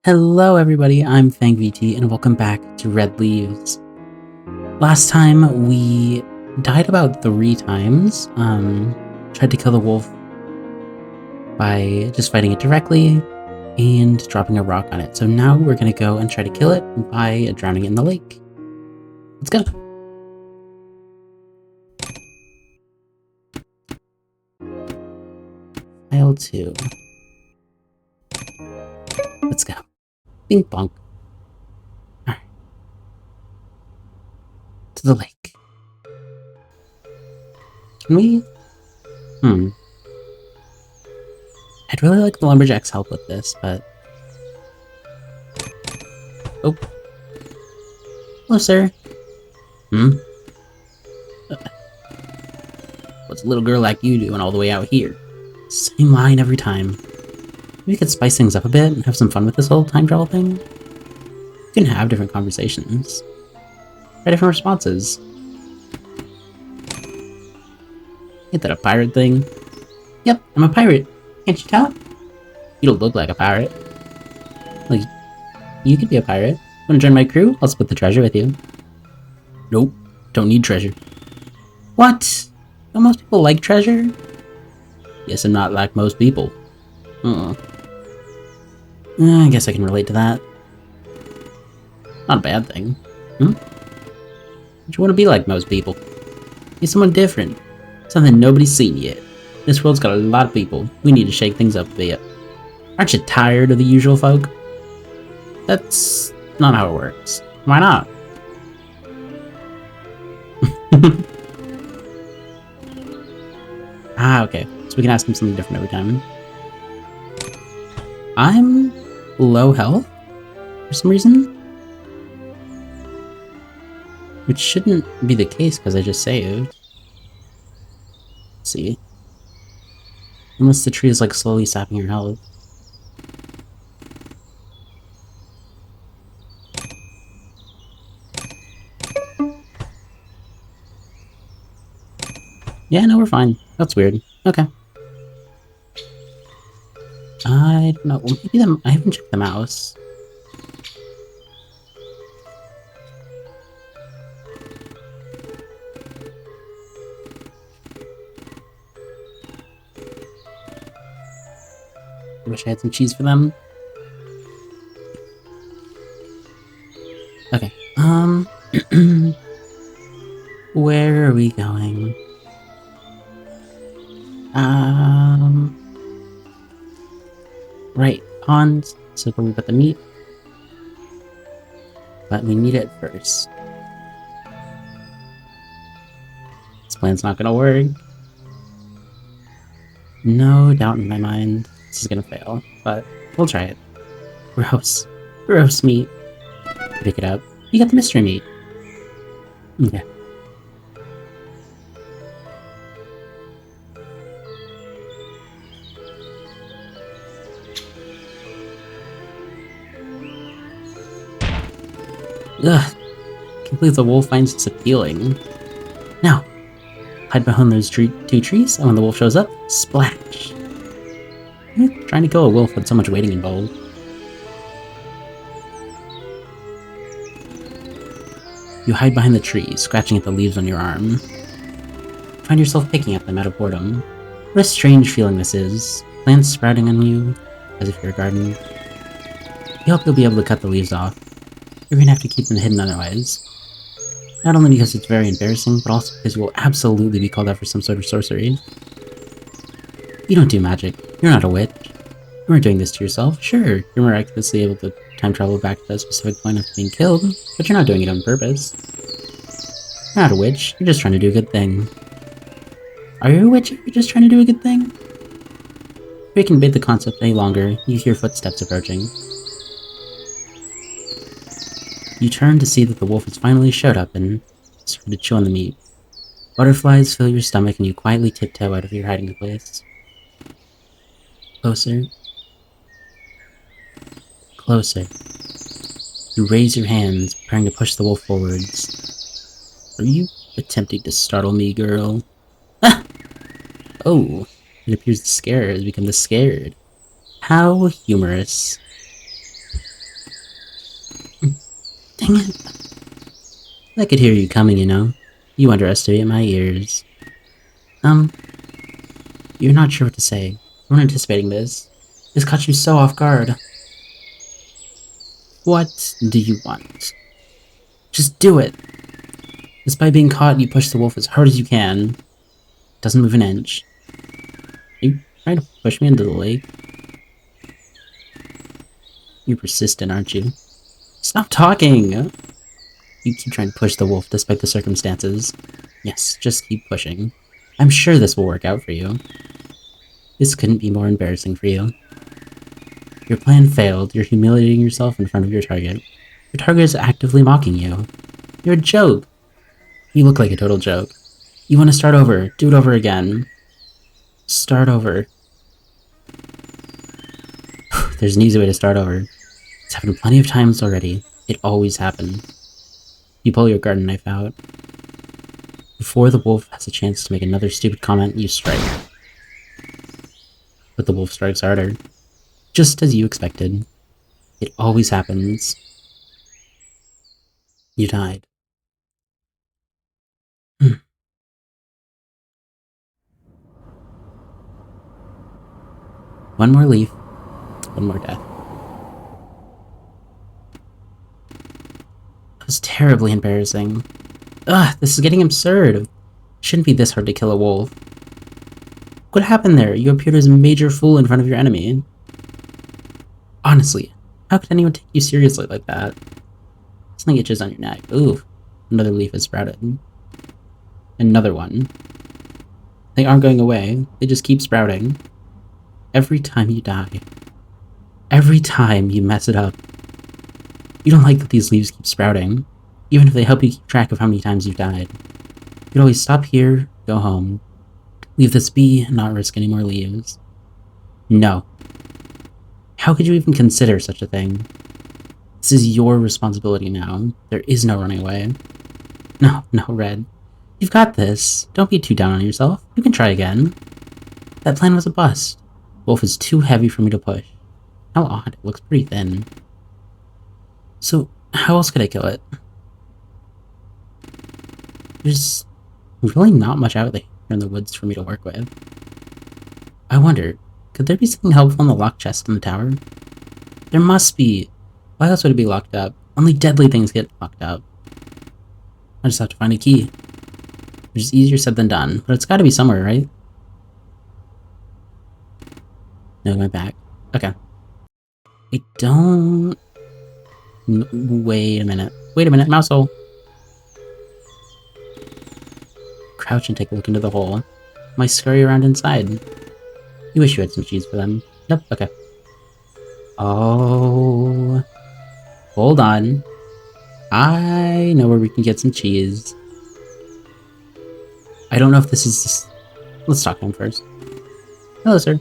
Hello everybody, I'm FangVT and welcome back to Red Leaves. Last time we died about 3 times, tried to kill the wolf by just fighting it directly and dropping a rock on it. So now we're gonna go and try to kill it by drowning it in the lake. Let's go! File 2. Let's go. Bing bonk. Alright. To the lake. Can we? I'd really like the lumberjack's help with this, but... Oh. Hello, sir. What's a little girl like you doing all the way out here? Same line every time. Maybe we could spice things up a bit and have some fun with this whole time travel thing. We can have different conversations. Try different responses. Ain't that a pirate thing? Yep, I'm a pirate. Can't you tell? You don't look like a pirate. Like, you could be a pirate. Wanna join my crew? I'll split the treasure with you. Nope, don't need treasure. What? Don't most people like treasure? Yes, I'm not like most people. I guess I can relate to that. Not a bad thing. Don't you want to be like most people? Be someone different. Something nobody's seen yet. This world's got a lot of people. We need to shake things up a bit. Aren't you tired of the usual folk? That's not how it works. Why not? Okay. So we can ask him something different every time. I'm low health for some reason. Which shouldn't be the case because I just saved. Let's see. Unless the tree is like slowly sapping your health. Yeah, no, we're fine. That's weird. Okay. I don't know. Well, maybe I haven't checked the mouse. I wish I had some cheese for them. Okay. Where are we going? Right, pond, so where we put the meat. But we need it first. This plan's not gonna work. No doubt in my mind this is gonna fail, but we'll try it. Gross. Gross meat. Pick it up. You got the mystery meat. Okay. Ugh. Can't believe the wolf finds this appealing. Now, hide behind those two trees, and when the wolf shows up, splash. Trying to kill a wolf with so much waiting involved. You hide behind the trees, scratching at the leaves on your arm. Find yourself picking at them out of boredom. What a strange feeling this is. Plants sprouting on you, as if you're a garden. You hope you'll be able to cut the leaves off. You're gonna have to keep them hidden otherwise. Not only because it's very embarrassing, but also because you will absolutely be called out for some sort of sorcery. You don't do magic. You're not a witch. You weren't doing this to yourself. Sure, you're miraculously able to time travel back to that specific point of being killed, but you're not doing it on purpose. You're not a witch. You're just trying to do a good thing. Are you a witch if you're just trying to do a good thing? We can debate the concept any longer. You hear footsteps approaching. You turn to see that the wolf has finally showed up and started to chew on the meat. Butterflies fill your stomach and you quietly tiptoe out of your hiding place. Closer. Closer. You raise your hands, preparing to push the wolf forwards. Are you attempting to startle me, girl? Ah! Oh, it appears the scarer has become the scared. How humorous. Dang it. I could hear you coming, you know. You underestimate my ears. You're not sure what to say. You weren't anticipating this. This caught you so off guard. What do you want? Just do it! Despite being caught, you push the wolf as hard as you can. Doesn't move an inch. Are you trying to push me into the lake? You're persistent, aren't you? Stop talking! You keep trying to push the wolf despite the circumstances. Yes, just keep pushing. I'm sure this will work out for you. This couldn't be more embarrassing for you. Your plan failed. You're humiliating yourself in front of your target. Your target is actively mocking you. You're a joke. You look like a total joke. You want to start over. Do it over again. Start over. There's an easy way to start over. It's happened plenty of times already. It always happens. You pull your garden knife out. Before the wolf has a chance to make another stupid comment, you strike. But the wolf strikes harder. Just as you expected. It always happens. You died. One more leaf. One more death. That was terribly embarrassing. Ugh, this is getting absurd. It shouldn't be this hard to kill a wolf. What happened there? You appeared as a major fool in front of your enemy. Honestly, how could anyone take you seriously like that? Something itches on your neck. Ooh, another leaf has sprouted. Another one. They aren't going away. They just keep sprouting. Every time you die. Every time you mess it up. You don't like that these leaves keep sprouting, even if they help you keep track of how many times you've died. You could always stop here, go home. Leave this be, and not risk any more leaves. No. How could you even consider such a thing? This is your responsibility now. There is no running away. No, Red. You've got this. Don't be too down on yourself. You can try again. That plan was a bust. Wolf is too heavy for me to push. How odd. It looks pretty thin. So, how else could I kill it? There's really not much out there in the woods for me to work with. I wonder, could there be something helpful in the locked chest in the tower? There must be. Why else would it be locked up? Only deadly things get locked up. I just have to find a key. Which is easier said than done, but it's gotta be somewhere, right? No, my back. Okay. I don't... Wait a minute. Mouse hole. Crouch and take a look into the hole. Might scurry around inside. You wish you had some cheese for them. Nope, okay. Oh... Hold on. I know where we can get some cheese. I don't know if this is... Just... Let's talk to him first. Hello, sir.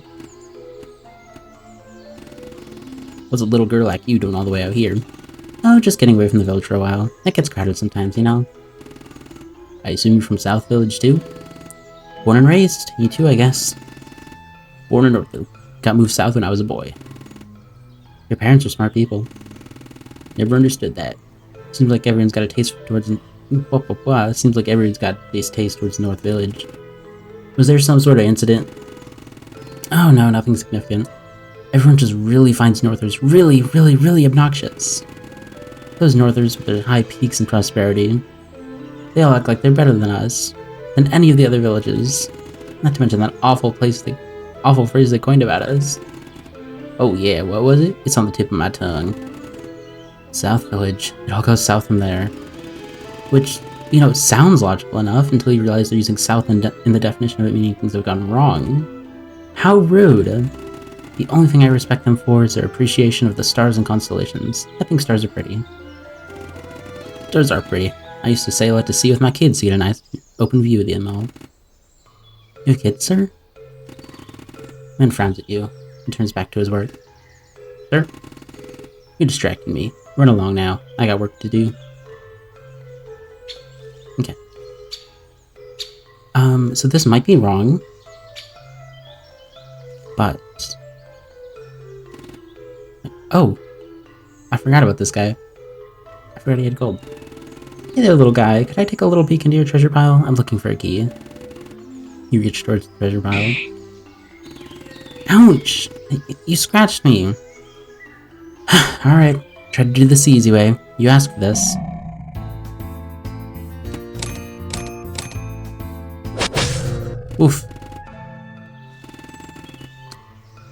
What's a little girl like you doing all the way out here? Oh, just getting away from the village for a while. It gets crowded sometimes, you know? I assume you're from South Village, too? Born and raised. You too, I guess. Born in North. Got moved south when I was a boy. Your parents are smart people. Never understood that. Seems like everyone's got a taste towards... Seems like everyone's got this taste towards North Village. Was there some sort of incident? Oh no, nothing significant. Everyone just really finds Northers really, really, really obnoxious. Those Northers with their high peaks and prosperity. They all act like they're better than us. Than any of the other villages. Not to mention that awful phrase they coined about us. Oh yeah, what was it? It's on the tip of my tongue. South Village. It all goes south from there. Which, you know, sounds logical enough until you realize they're using south in the definition of it meaning things have gone wrong. How rude. The only thing I respect them for is their appreciation of the stars and constellations. I think stars are pretty. Stars are pretty. I used to sail out to sea with my kids to get a nice open view of the ML. You have kids, sir? Man frowns at you and turns back to his work. Sir? You're distracting me. Run along now. I got work to do. Okay. So this might be wrong. But... Oh! I forgot about this guy. I forgot he had gold. Hey there, little guy. Could I take a little peek into your treasure pile? I'm looking for a key. You reach towards the treasure pile. Ouch! You scratched me. Alright, try to do this the easy way. You asked for this. Oof.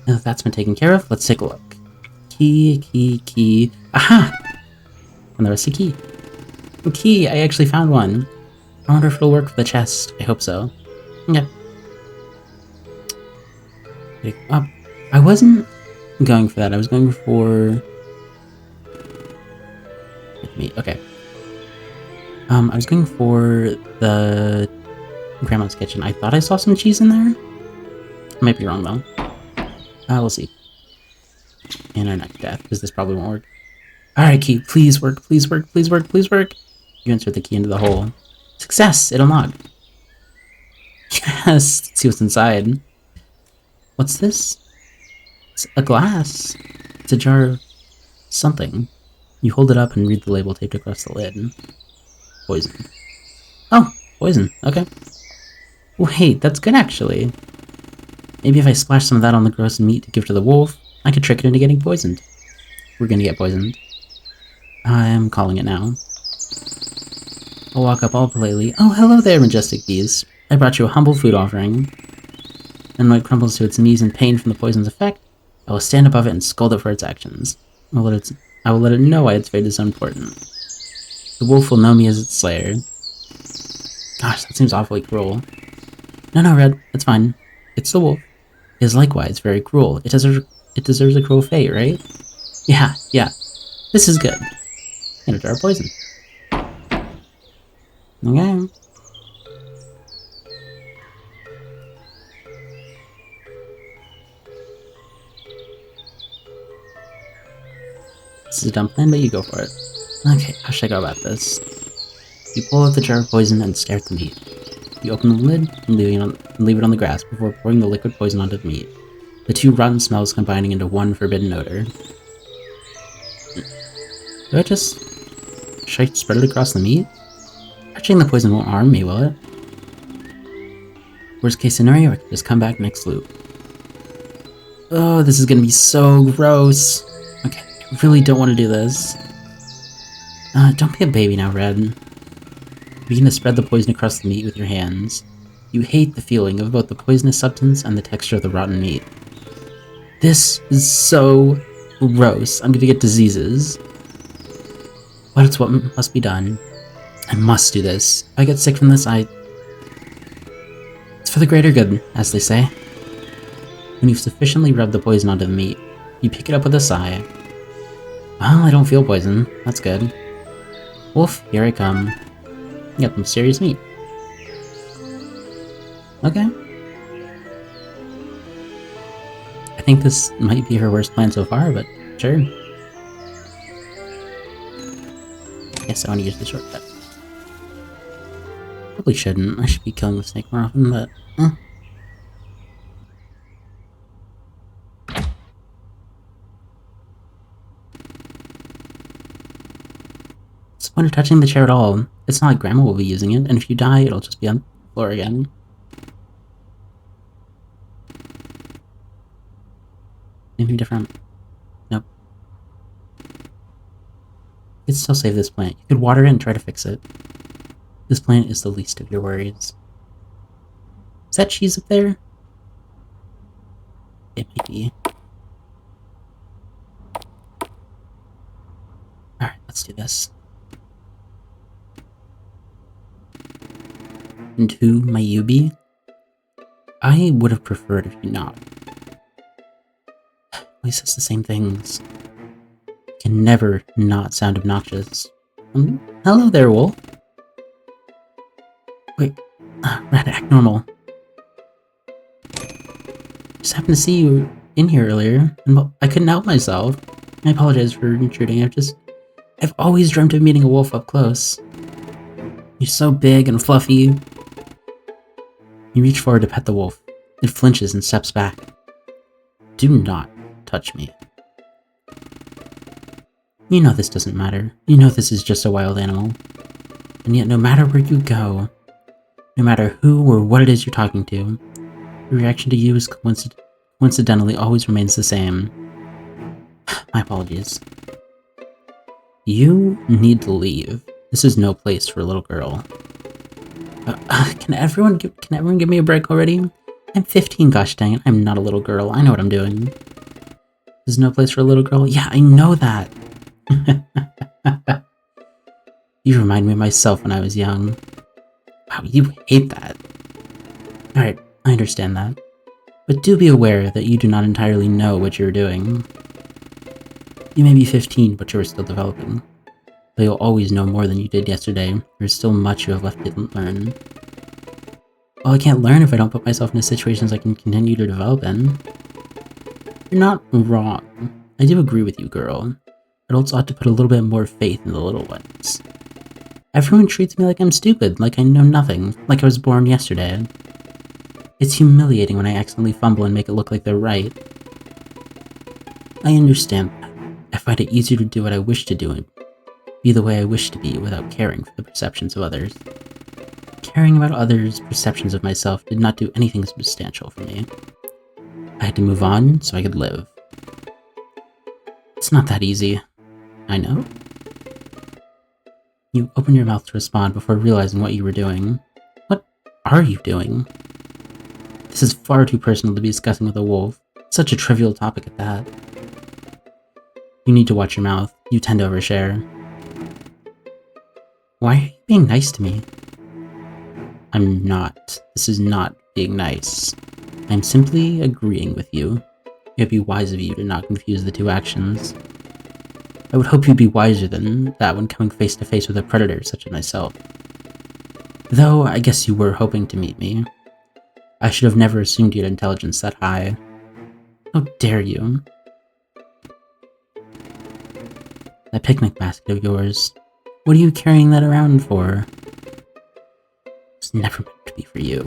Now that that's been taken care of, let's take a look. Key. Aha! And the rest of the key. A key! I actually found one. I wonder if it'll work for the chest. I hope so. Yeah. I wasn't going for that. I was going for... meat. Okay. I was going for the grandma's kitchen. I thought I saw some cheese in there. I might be wrong though. We'll see. And our next death, because this probably won't work. Alright, key, please work, please work, please work, please work. You insert the key into the hole. Success! It unlocked. Yes! Let's see what's inside. What's this? It's a glass. It's a jar of something. You hold it up and read the label taped across the lid. Poison. Oh, poison. Okay. Wait, that's good actually. Maybe if I splash some of that on the gross meat to give to the wolf, I could trick it into getting poisoned. We're gonna get poisoned. I'm calling it now. I'll walk up all politely. Oh, hello there, majestic beast. I brought you a humble food offering. And when it crumbles to its knees in pain from the poison's effect, I will stand above it and scold it for its actions. I will let it know why its fate is so important. The wolf will know me as its slayer. Gosh, that seems awfully cruel. No, Red, it's fine. It's the wolf. It is likewise very cruel. It deserves a cruel fate, right? Yeah. This is good. And a jar of poison. Okay. This is a dumb plan, but you go for it. Okay, how should I go about this? You pull out the jar of poison and stare at the meat. You open the lid and leave it on the grass before pouring the liquid poison onto the meat. The two rotten smells combining into one forbidden odor. Should I spread it across the meat? Touching the poison won't harm me, will it? Worst case scenario, I can just come back next loop. Oh, this is gonna be so gross. Okay, I really don't want to do this. Don't be a baby now, Red. Begin to spread the poison across the meat with your hands. You hate the feeling of both the poisonous substance and the texture of the rotten meat. This is so gross. I'm gonna get diseases. But it's what must be done. I must do this. If I get sick from this, it's for the greater good, as they say. When you've sufficiently rubbed the poison onto the meat, you pick it up with a sigh. Well, I don't feel poison. That's good. Wolf, here I come. You got some serious meat. Okay. I think this might be her worst plan so far, but sure. Guess I want to use the shortcut. Probably shouldn't. I should be killing the snake more often, but... What's the point of touching the chair at all? It's not like Grandma will be using it, and if you die, it'll just be on the floor again. Anything different? Nope. You could still save this plant. You could water it and try to fix it. This plant is the least of your worries. Is that cheese up there? It might be. Alright, let's do this. And who might you be? I would have preferred if you not. At least it's the same things. Can never not sound obnoxious. Hello there, wolf. Wait, Red, act normal. Just happened to see you in here earlier, and well, I couldn't help myself. I apologize for intruding. I've always dreamt of meeting a wolf up close. You're so big and fluffy. You reach forward to pet the wolf. It flinches and steps back. Do not touch me. You know this doesn't matter. You know this is just a wild animal. And yet no matter where you go, no matter who or what it is you're talking to, the reaction to you is coincidentally always remains the same. My apologies. You need to leave. This is no place for a little girl. Can everyone give me a break already? I'm 15, gosh dang it. I'm not a little girl. I know what I'm doing. This is no place for a little girl? Yeah, I know that. You remind me of myself when I was young. Wow, you hate that. Alright, I understand that. But do be aware that you do not entirely know what you're doing. You may be 15, but you are still developing. Though you'll always know more than you did yesterday, there is still much you have left to learn. Well, I can't learn if I don't put myself into situations I can continue to develop in. You're not wrong. I do agree with you, girl. Adults ought to put a little bit more faith in the little ones. Everyone treats me like I'm stupid, like I know nothing, like I was born yesterday. It's humiliating when I accidentally fumble and make it look like they're right. I understand that. I find it easier to do what I wish to do and be the way I wish to be without caring for the perceptions of others. Caring about others' perceptions of myself did not do anything substantial for me. I had to move on so I could live. It's not that easy. I know. You opened your mouth to respond before realizing what you were doing. What are you doing? This is far too personal to be discussing with a wolf. Such a trivial topic at that. You need to watch your mouth. You tend to overshare. Why are you being nice to me? I'm not. This is not being nice. I'm simply agreeing with you. It would be wise of you to not confuse the two actions. I would hope you'd be wiser than that when coming face to face with a predator such as myself. Though, I guess you were hoping to meet me. I should have never assumed you had intelligence that high. How dare you? That picnic basket of yours. What are you carrying that around for? It's never meant to be for you.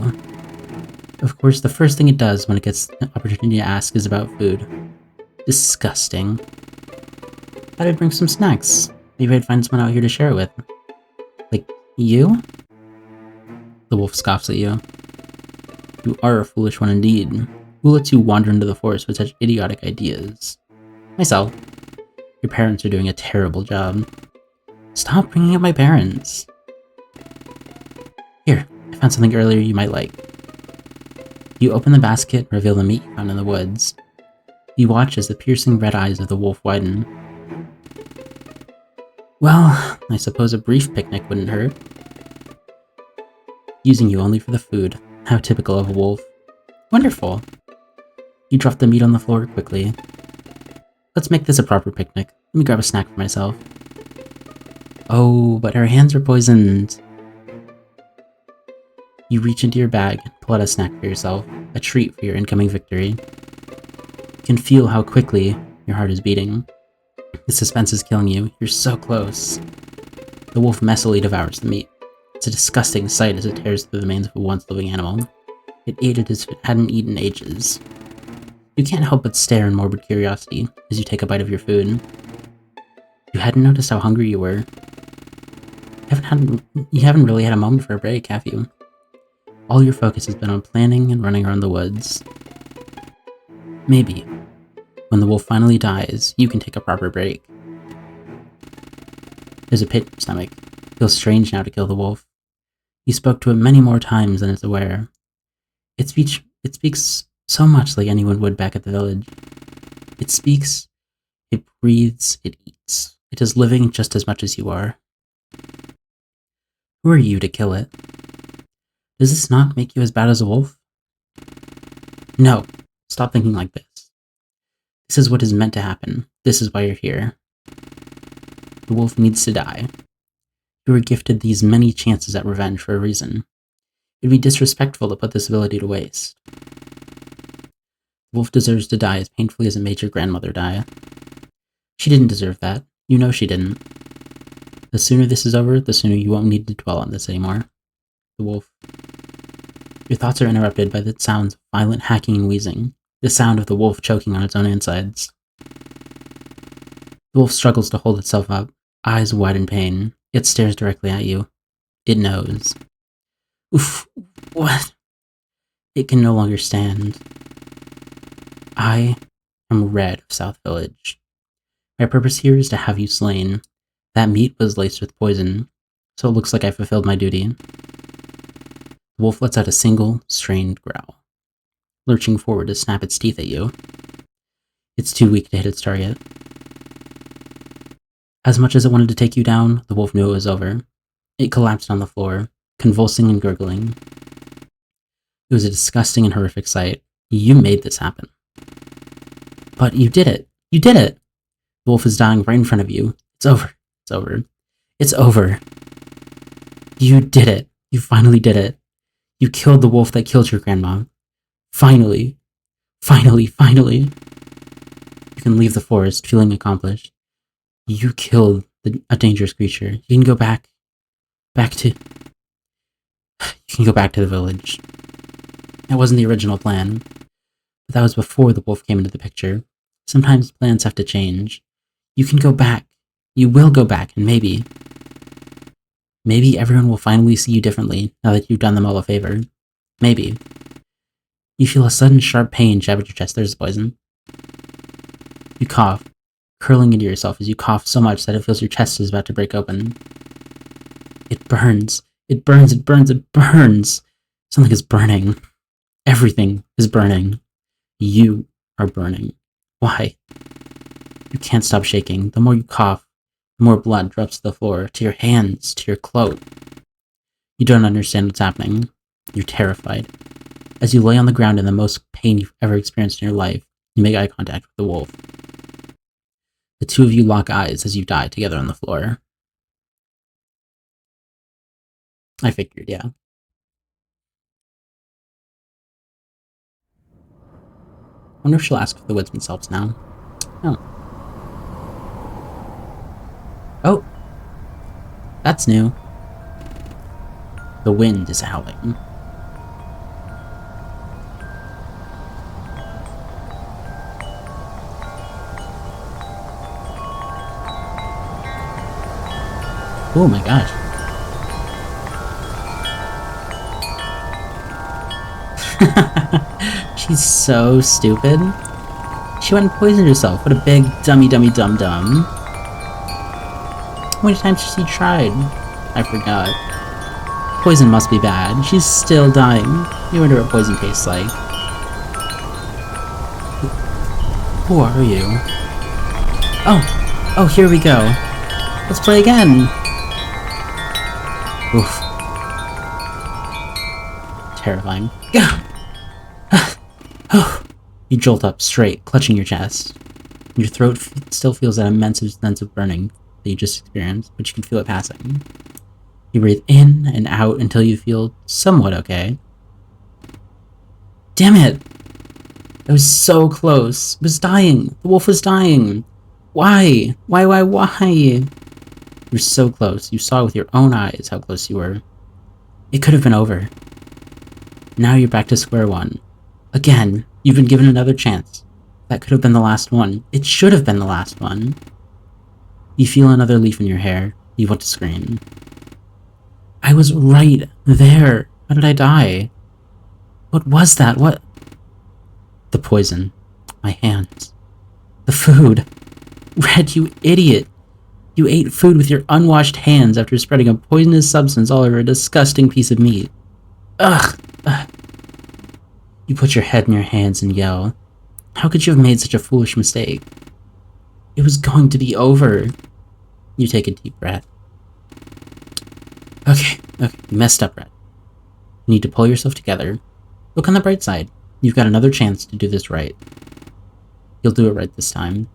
Of course, the first thing it does when it gets an opportunity to ask is about food. Disgusting. Thought I'd bring some snacks. Maybe I'd find someone out here to share it with. Like, you? The wolf scoffs at you. You are a foolish one indeed. Who lets you wander into the forest with such idiotic ideas? Myself. Your parents are doing a terrible job. Stop bringing up my parents. Here, I found something earlier you might like. You open the basket and reveal the meat you found in the woods. You watch as the piercing red eyes of the wolf widen. Well, I suppose a brief picnic wouldn't hurt. Using you only for the food. How typical of a wolf. Wonderful. You drop the meat on the floor quickly. Let's make this a proper picnic. Let me grab a snack for myself. Oh, but her hands are poisoned. You reach into your bag and pull out a snack for yourself, a treat for your incoming victory. You can feel how quickly your heart is beating. The suspense is killing you. You're so close. The wolf messily devours the meat. It's a disgusting sight as it tears through the remains of a once living animal. It ate it as if it hadn't eaten in ages. You can't help but stare in morbid curiosity as you take a bite of your food. You hadn't noticed how hungry you were. You haven't really had a moment for a break, have you? All your focus has been on planning and running around the woods. Maybe, when the wolf finally dies, you can take a proper break. There's a pit in your stomach. It feels strange now to kill the wolf. You spoke to it many more times than it's aware. It speaks so much like anyone would back at the village. It speaks, it breathes, it eats. It is living just as much as you are. Who are you to kill it? Does this not make you as bad as a wolf? No, stop thinking like this. This is what is meant to happen. This is why you're here. The wolf needs to die. You were gifted these many chances at revenge for a reason. It'd be disrespectful to put this ability to waste. The wolf deserves to die as painfully as it made your grandmother die. She didn't deserve that. You know she didn't. The sooner this is over, the sooner you won't need to dwell on this anymore. The wolf. Your thoughts are interrupted by the sounds of violent hacking and wheezing, the sound of the wolf choking on its own insides. The wolf struggles to hold itself up, eyes wide in pain. It stares directly at you. It knows. Oof, what? It can no longer stand. I am Red of South Village. My purpose here is to have you slain. That meat was laced with poison, so it looks like I fulfilled my duty. The wolf lets out a single, strained growl, lurching forward to snap its teeth at you. It's too weak to hit its target. As much as it wanted to take you down, the wolf knew it was over. It collapsed on the floor, convulsing and gurgling. It was a disgusting and horrific sight. You made this happen. But you did it! You did it! The wolf is dying right in front of you. It's over. It's over. It's over. You did it. You finally did it. You killed the wolf that killed your grandma. Finally. Finally, finally. You can leave the forest feeling accomplished. You killed a dangerous creature. You can go back to... You can go back to the village. That wasn't the original plan, but that was before the wolf came into the picture. Sometimes plans have to change. You can go back. You will go back, and maybe everyone will finally see you differently now that you've done them all a favor. Maybe. You feel a sudden sharp pain jab at your chest. There's the poison. You cough, curling into yourself as you cough so much that it feels your chest is about to break open. It burns. It burns. It burns. It burns. Something is burning. Everything is burning. You are burning. Why? You can't stop shaking. The more you cough, the more blood drops to the floor, to your hands, to your cloak. You don't understand what's happening. You're terrified. As you lay on the ground in the most pain you've ever experienced in your life, you make eye contact with the wolf. The two of you lock eyes as you die together on the floor. I figured, yeah. I wonder if she'll ask if the woodsman helps now. Oh. Oh! That's new. The wind is howling. Oh my gosh. She's so stupid. She went and poisoned herself. What a big dummy dum dum. How many times has she tried? I forgot. Poison must be bad. She's still dying. You wonder what poison tastes like. Who are you? Oh, here we go. Let's play again. Oof. Terrifying. You jolt up straight, clutching your chest. Your throat still feels that immense sense of burning that you just experienced, but you can feel it passing. You breathe in and out until you feel somewhat okay. Damn it! I was so close. It was dying. The wolf was dying. Why? Why? You're so close. You saw with your own eyes how close you were. It could have been over. Now you're back to square one. Again, you've been given another chance. That could have been the last one. It should have been the last one. You feel another leaf in your hair. You want to scream. I was right there. How did I die? What was that? What? The poison. My hands. The food. Red, you idiot. You ate food with your unwashed hands after spreading a poisonous substance all over a disgusting piece of meat. Ugh! You put your head in your hands and yell. How could you have made such a foolish mistake? It was going to be over. You take a deep breath. Okay, you messed up, Red. You need to pull yourself together. Look on the bright side. You've got another chance to do this right. You'll do it right this time.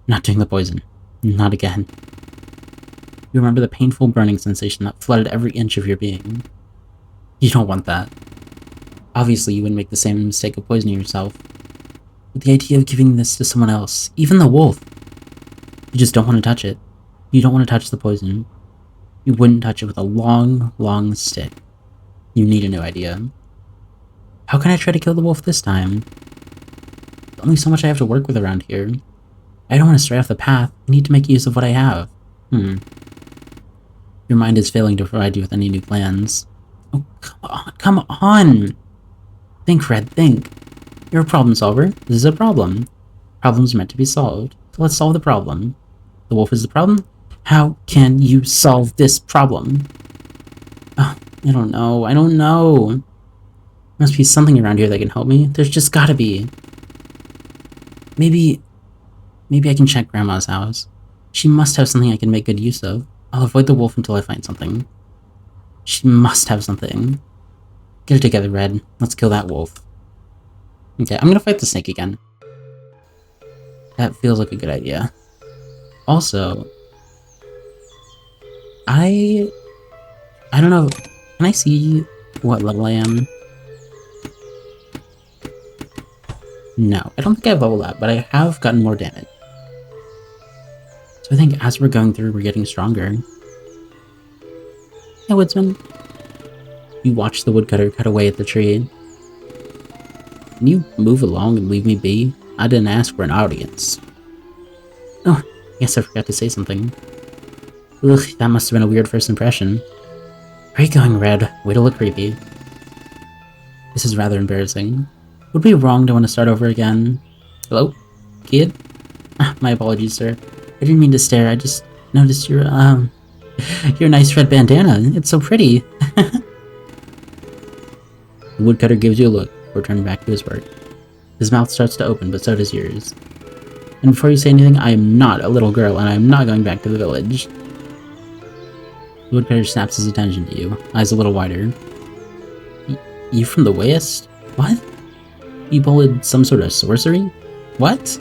Not doing the poison. Not again. You remember the painful burning sensation that flooded every inch of your being. You don't want that. Obviously, you wouldn't make the same mistake of poisoning yourself. But the idea of giving this to someone else, even the wolf, you just don't want to touch it. You don't want to touch the poison. You wouldn't touch it with a long, long stick. You need a new idea. How can I try to kill the wolf this time? There's only so much I have to work with around here. I don't want to stray off the path. I need to make use of what I have. Your mind is failing to provide you with any new plans. Oh, come on! Think, Red, think. You're a problem solver. This is a problem. Problems are meant to be solved. So let's solve the problem. The wolf is the problem? How can you solve this problem? Oh, I don't know. There must be something around here that can help me. There's just gotta be. Maybe I can check Grandma's house. She must have something I can make good use of. I'll avoid the wolf until I find something. She must have something. Get it together, Red. Let's kill that wolf. Okay, I'm gonna fight the snake again. That feels like a good idea. Also, I don't know. Can I see what level I am? No, I don't think I've leveled up, but I have gotten more damage. So I think as we're going through, we're getting stronger. Hey, woodsman. You watch the woodcutter cut away at the tree. Can you move along and leave me be? I didn't ask for an audience. Oh, I guess I forgot to say something. Ugh, that must have been a weird first impression. Where are you going, Red? Way to look creepy. This is rather embarrassing. Would it be wrong to want to start over again? Hello? Kid? My apologies, sir. I didn't mean to stare, I just noticed your nice red bandana. It's so pretty. The woodcutter gives you a look before turning back to his work. His mouth starts to open, but so does yours. And before you say anything, I am not a little girl, and I am not going back to the village. The woodcutter snaps his attention to you, eyes a little wider. You from the West? What? You pulled some sort of sorcery? What?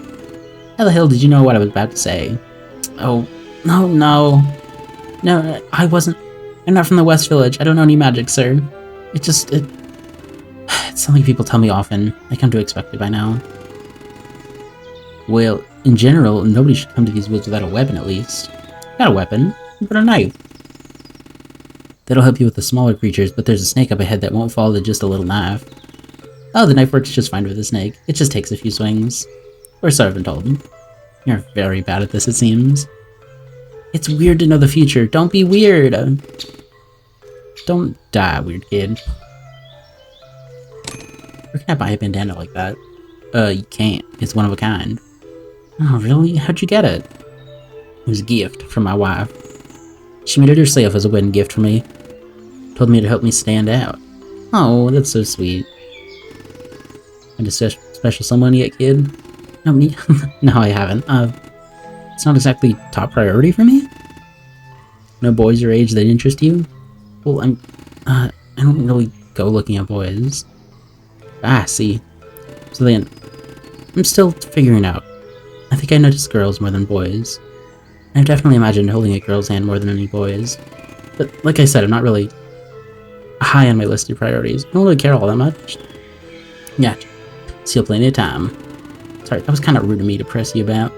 How the hell did you know what I was about to say? Oh, no, I wasn't. I'm not from the West Village. I don't know any magic, sir. It's something people tell me often. I come to expect it by now. Well, in general, nobody should come to these woods without a weapon, at least. Not a weapon, but a knife. That'll help you with the smaller creatures, but there's a snake up ahead that won't fall to just a little knife. Oh, the knife works just fine with the snake. It just takes a few swings. Or so I've been told. You're very bad at this, it seems. It's weird to know the future. Don't be weird! Don't die, weird kid. Where can I buy a bandana like that? You can't. It's one of a kind. Oh, really? How'd you get it? It was a gift from my wife. She made it herself as a wedding gift for me. Told me to help me stand out. Oh, that's so sweet. And a special someone yet, kid? No, me? No, I haven't. It's not exactly top priority for me? No boys your age that interest you? Well, I don't really go looking at boys. Ah, see. So then, I'm still figuring out. I think I notice girls more than boys. I've definitely imagined holding a girl's hand more than any boys. But like I said, I'm not really high on my list of priorities. I don't really care all that much. Yeah, still plenty of time. Sorry, that was kind of rude of me to press you about.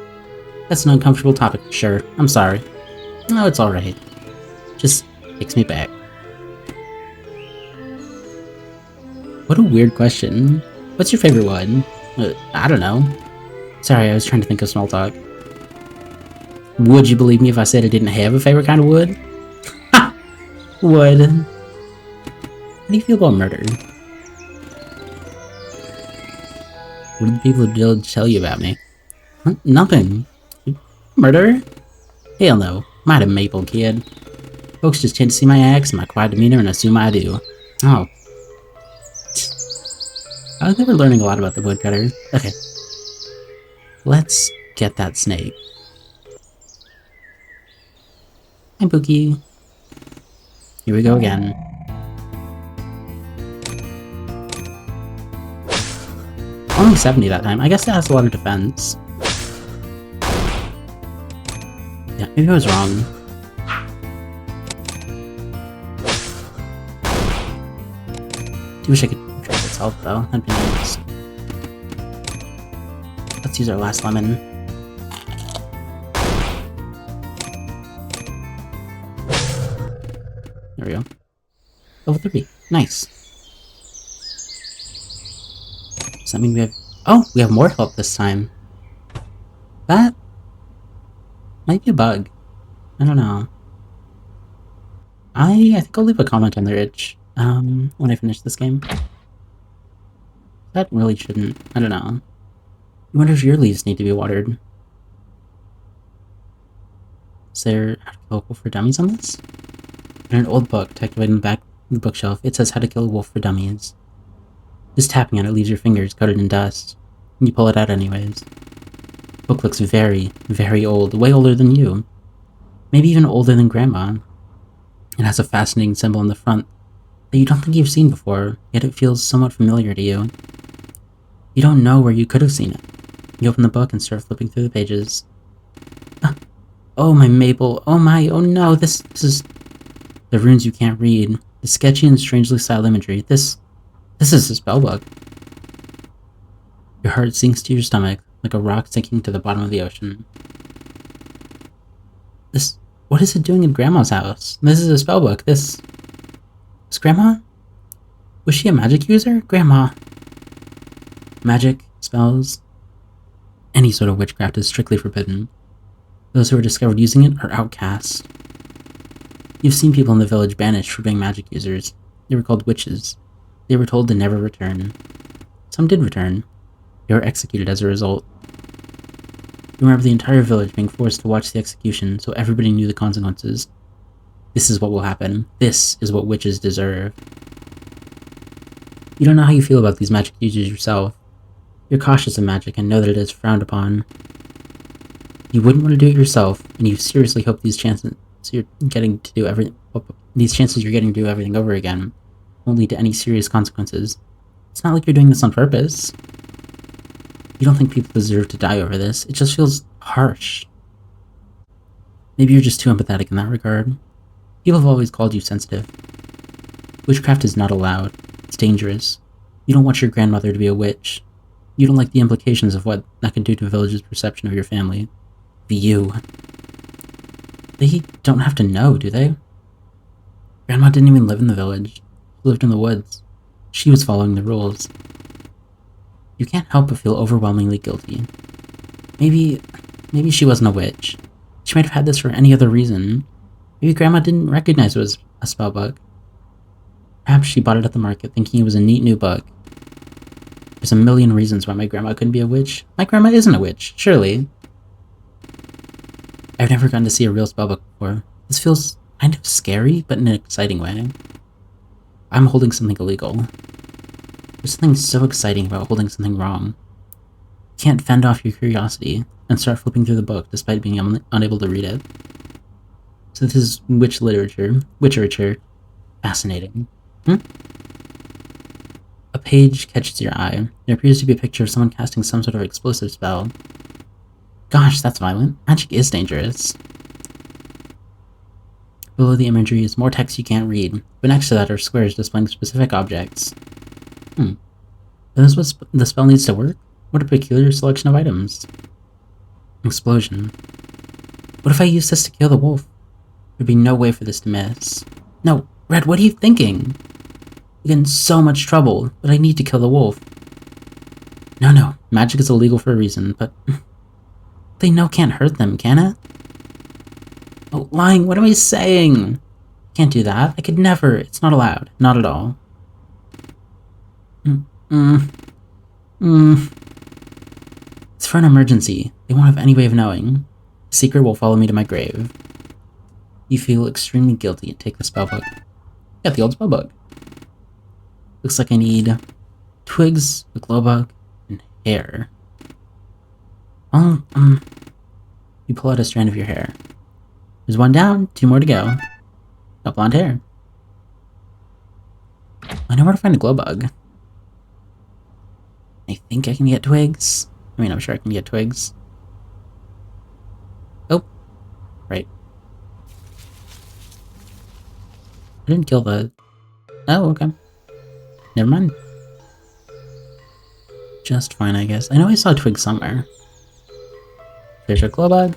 That's an uncomfortable topic, sure. I'm sorry. No, it's alright. Just takes me back. What a weird question. What's your favorite one? I don't know. Sorry, I was trying to think of small talk. Would you believe me if I said I didn't have a favorite kind of wood? Ha! Wood. How do you feel about murder? What did the people of the village tell you about me? Huh? Nothing. Murder? Hell no. Might have Maple, kid. Folks just tend to see my acts and my quiet demeanor and assume I do. Oh. I was never learning a lot about the woodcutter. Okay. Let's get that snake. Hi, Pookie. Here we go again. Only 70 that time. I guess that has a lot of defense. Yeah, maybe I was wrong. I wish I could drink its health though. That'd be nice. Let's use our last lemon. There we go. Level 3. Nice. Does that mean we have... Oh! We have more help this time. That Might be a bug. I don't know. I think I'll leave a comment on their itch, when I finish this game. That really shouldn't. I don't know. I wonder if your leaves need to be watered. Is there how to kill a wolf for dummies on this? In an old book tucked away in the back of the bookshelf, it says how to kill a wolf for dummies. Just tapping on it leaves your fingers coated in dust. And you pull it out anyways. The book looks very, very old. Way older than you. Maybe even older than Grandma. It has a fascinating symbol on the front that you don't think you've seen before, yet it feels somewhat familiar to you. You don't know where you could have seen it. You open the book and start flipping through the pages. Oh my Mabel, oh my, oh no, this is... The runes you can't read. The sketchy and strangely styled imagery. This is a spellbook. Your heart sinks to your stomach, like a rock sinking to the bottom of the ocean. What is it doing in Grandma's house? This is a spellbook. This Grandma? Was she a magic user? Grandma. Magic, spells, any sort of witchcraft is strictly forbidden. Those who are discovered using it are outcast. You've seen people in the village banished for being magic users. They were called witches. They were told to never return. Some did return. They were executed as a result. You remember the entire village being forced to watch the execution, so everybody knew the consequences. This is what will happen. This is what witches deserve. You don't know how you feel about these magic users yourself. You're cautious of magic and know that it is frowned upon. You wouldn't want to do it yourself, and you seriously hope these chances you're getting to do everything over again won't lead to any serious consequences. It's not like you're doing this on purpose. You don't think people deserve to die over this. It just feels harsh. Maybe you're just too empathetic in that regard. People have always called you sensitive. Witchcraft is not allowed. It's dangerous. You don't want your grandmother to be a witch. You don't like the implications of what that could do to the village's perception of your family. You. They don't have to know, do they? Grandma didn't even live in the village. She lived in the woods. She was following the rules. You can't help but feel overwhelmingly guilty. Maybe she wasn't a witch. She might have had this for any other reason. Maybe Grandma didn't recognize it was a spellbook. Perhaps she bought it at the market thinking it was a neat new book. There's a million reasons why my grandma couldn't be a witch. My grandma isn't a witch, surely. I've never gotten to see a real spellbook before. This feels kind of scary, but in an exciting way. I'm holding something illegal. There's something so exciting about holding something wrong. You can't fend off your curiosity and start flipping through the book despite being unable to read it. So this is witch literature. Fascinating. A page catches your eye. There appears to be a picture of someone casting some sort of explosive spell. Gosh, that's violent. Magic is dangerous. Below the imagery is more text you can't read, but next to that are squares displaying specific objects. Is this what the spell needs to work? What a peculiar selection of items. Explosion. What if I use this to kill the wolf? There'd be no way for this to miss. No, Red, what are you thinking? You get in so much trouble, but I need to kill the wolf. No, magic is illegal for a reason, but... they know can't hurt them, can it? Oh, lying, what am I saying? Can't do that. I could never. It's not allowed. Not at all. It's for an emergency. They won't have any way of knowing. The secret will follow me to my grave. You feel extremely guilty and take the spellbook. Got the old spellbook. Looks like I need twigs, a glowbug, and hair. You pull out a strand of your hair. There's one down, 2 more to go. Got blonde hair. I know where to find a glowbug. I think I can get twigs. I mean, I'm sure I can get twigs. Oh, right. I didn't kill the... Oh, okay. Never mind. Just fine, I guess. I know I saw a twig somewhere. There's your glowbug.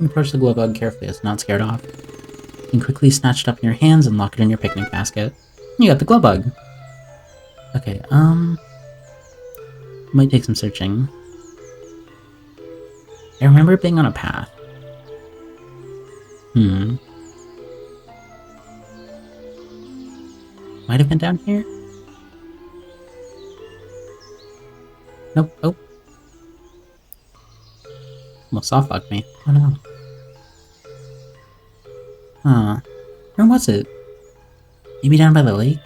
Approach the glowbug carefully as it's not scared off. You can quickly snatch it up in your hands and lock it in your picnic basket. You got the glowbug. Okay, might take some searching. I remember it being on a path. Hmm. Might have been down here? Nope. Oh. Almost softlocked me. Oh no. Huh. Where was it? Maybe down by the lake?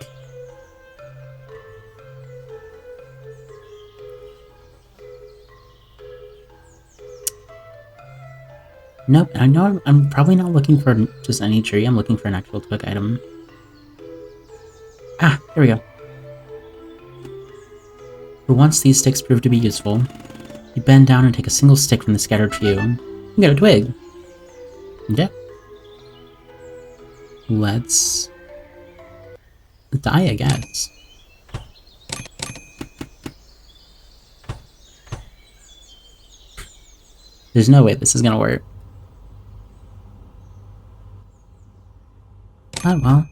Nope. I know I'm probably not looking for just any tree. I'm looking for an actual quick item. Ah, here we go. For once, these sticks prove to be useful. You bend down and take a single stick from the scattered few. You got a twig. Yeah. Let's die, I guess. There's no way this is gonna work. Oh, well.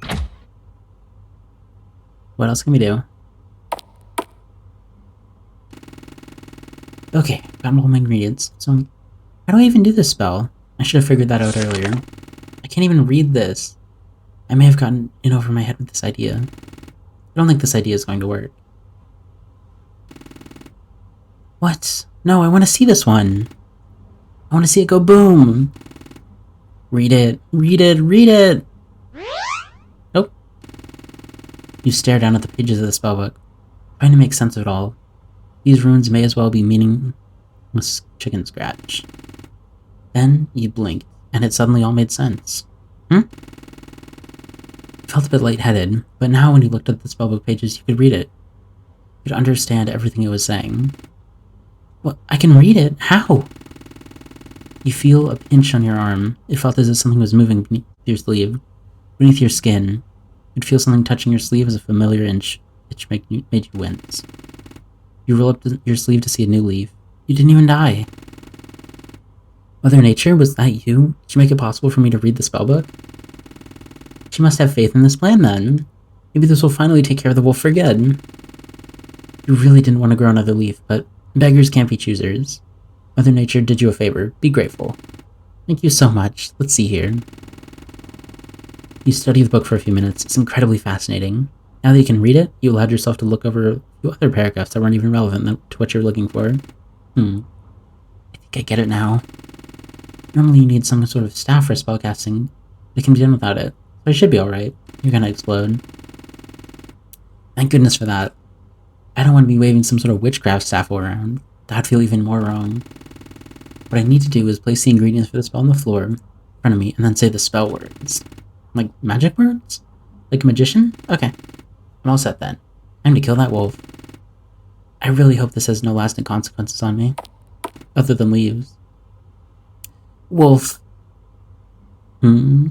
What else can we do? Okay, got all my ingredients. So, how do I even do this spell? I should have figured that out earlier. I can't even read this. I may have gotten in over my head with this idea. I don't think this idea is going to work. What? No, I want to see this one. I want to see it go boom. Read it. Read it. Read it. Nope. You stare down at the pages of the spellbook, trying to make sense of it all. These runes may as well be meaningless chicken scratch. Then you blinked, and it suddenly all made sense. You felt a bit lightheaded, but now when you looked at the spellbook pages, you could read it. You could understand everything it was saying. What? I can read it? How? You feel a pinch on your arm. It felt as if something was moving beneath your sleeve, beneath your skin. You'd feel something touching your sleeve as a familiar itch made you wince. You roll up your sleeve to see a new leaf. You didn't even die. Mother Nature, was that you? Did you make it possible for me to read the spellbook? She must have faith in this plan, then. Maybe this will finally take care of the wolf for good. You really didn't want to grow another leaf, but beggars can't be choosers. Mother Nature did you a favor. Be grateful. Thank you so much. Let's see here. You study the book for a few minutes. It's incredibly fascinating. Now that you can read it, you allowed yourself to look over a few other paragraphs that weren't even relevant to what you're looking for. I think I get it now. Normally you need some sort of staff for spellcasting, but it can be done without it. So I should be alright. You're gonna explode. Thank goodness for that. I don't want to be waving some sort of witchcraft staff around. That'd feel even more wrong. What I need to do is place the ingredients for the spell on the floor in front of me and then say the spell words. Like magic words? Like a magician? Okay. I'm all set then. Time to kill that wolf. I really hope this has no lasting consequences on me. Other than leaves. Wolf. I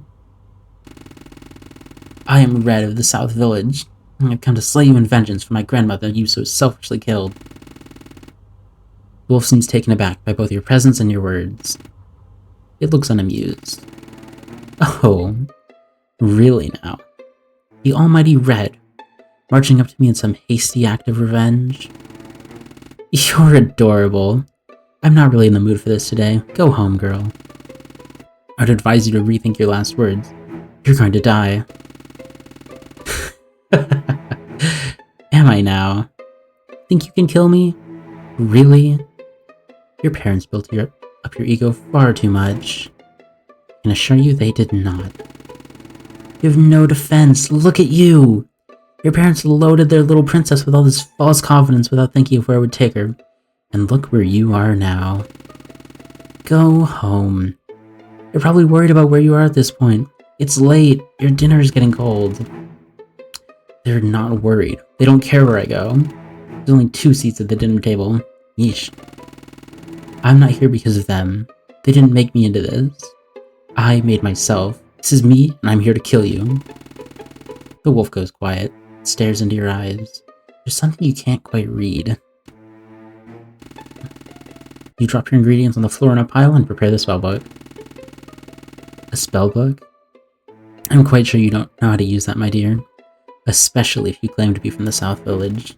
am Red of the South Village. I've come to slay you in vengeance for my grandmother you so selfishly killed. The wolf seems taken aback by both your presence and your words. It looks unamused. Oh, really now? The almighty Red, marching up to me in some hasty act of revenge? You're adorable. I'm not really in the mood for this today. Go home, girl. I'd advise you to rethink your last words. You're going to die. Am I now? Think you can kill me? Really? Your parents built up your ego far too much. I can assure you they did not. You have no defense. Look at you! Your parents loaded their little princess with all this false confidence without thinking of where it would take her. And look where you are now. Go home. You're probably worried about where you are at this point. It's late. Your dinner is getting cold. They're not worried. They don't care where I go. There's only 2 seats at the dinner table. Yeesh. I'm not here because of them. They didn't make me into this. I made myself. This is me, and I'm here to kill you. The wolf goes quiet, stares into your eyes. There's something you can't quite read. You drop your ingredients on the floor in a pile and prepare the spellbook. A spellbook? I'm quite sure you don't know how to use that, my dear. Especially if you claim to be from the South Village.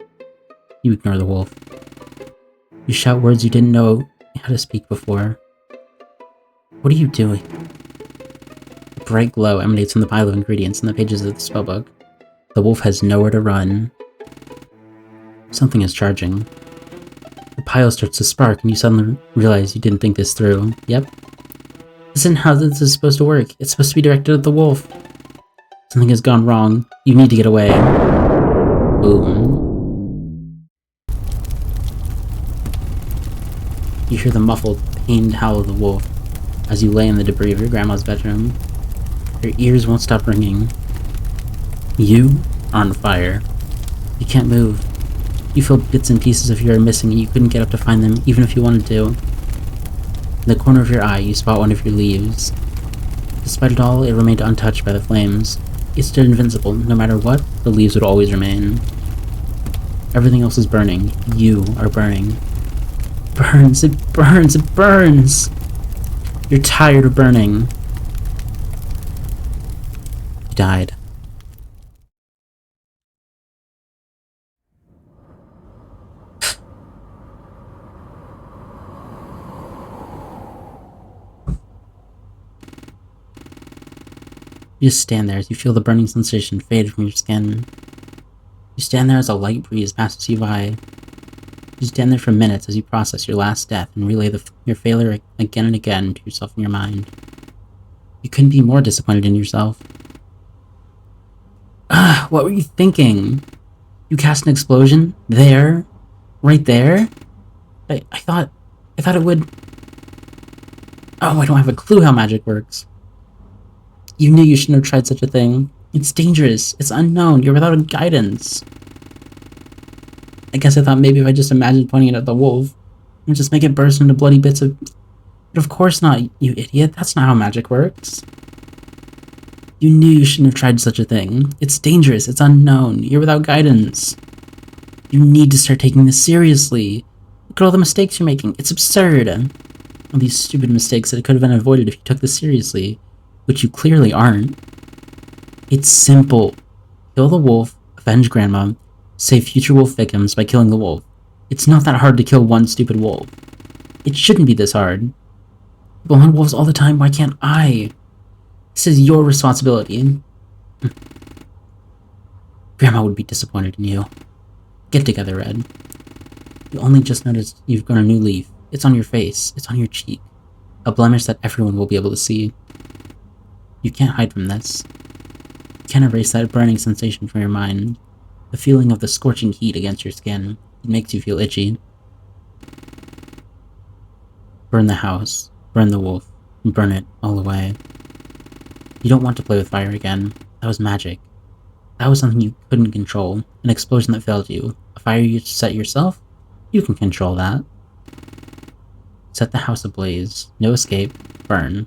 You ignore the wolf. You shout words you didn't know how to speak before. What are you doing? bright glow emanates from the pile of ingredients in the pages of the spellbook. The wolf has nowhere to run. Something is charging. The pile starts to spark, and you suddenly realize you didn't think this through. Yep. This isn't how this is supposed to work. It's supposed to be directed at the wolf. Something has gone wrong. You need to get away. Boom. You hear the muffled, pained howl of the wolf as you lay in the debris of your grandma's bedroom. Your ears won't stop ringing. You are on fire. You can't move. You feel bits and pieces of you are missing and you couldn't get up to find them even if you wanted to. In the corner of your eye, you spot one of your leaves. Despite it all, it remained untouched by the flames. It stood invincible. No matter what, the leaves would always remain. Everything else is burning. You are burning. Burns, it burns, it burns! You're tired of burning. You died. You just stand there as you feel the burning sensation fade from your skin. You stand there as a light breeze passes you by. You stand there for minutes as you process your last death and relay your failure again and again to yourself in your mind. You couldn't be more disappointed in yourself. What were you thinking? You cast an explosion? There? Right there? I thought it would... Oh, I don't have a clue how magic works. You knew you shouldn't have tried such a thing. It's dangerous. It's unknown. You're without guidance. I guess I thought maybe if I just imagined pointing it at the wolf, and just make it burst into bloody bits of... But of course not, you idiot. That's not how magic works. You knew you shouldn't have tried such a thing. It's dangerous. It's unknown. You're without guidance. You need to start taking this seriously. Look at all the mistakes you're making. It's absurd. All these stupid mistakes that could have been avoided if you took this seriously. Which you clearly aren't. It's simple. Kill the wolf, avenge Grandma, save future wolf victims by killing the wolf. It's not that hard to kill one stupid wolf. It shouldn't be this hard. People hunt wolves all the time, why can't I? This is your responsibility. Grandma would be disappointed in you. Get together, Red. You only just noticed you've grown a new leaf. It's on your face. It's on your cheek. A blemish that everyone will be able to see. You can't hide from this. You can't erase that burning sensation from your mind. The feeling of the scorching heat against your skin. It makes you feel itchy. Burn the house. Burn the wolf. And burn it all away. You don't want to play with fire again. That was magic. That was something you couldn't control. An explosion that failed you. A fire you set yourself? You can control that. Set the house ablaze. No escape. Burn.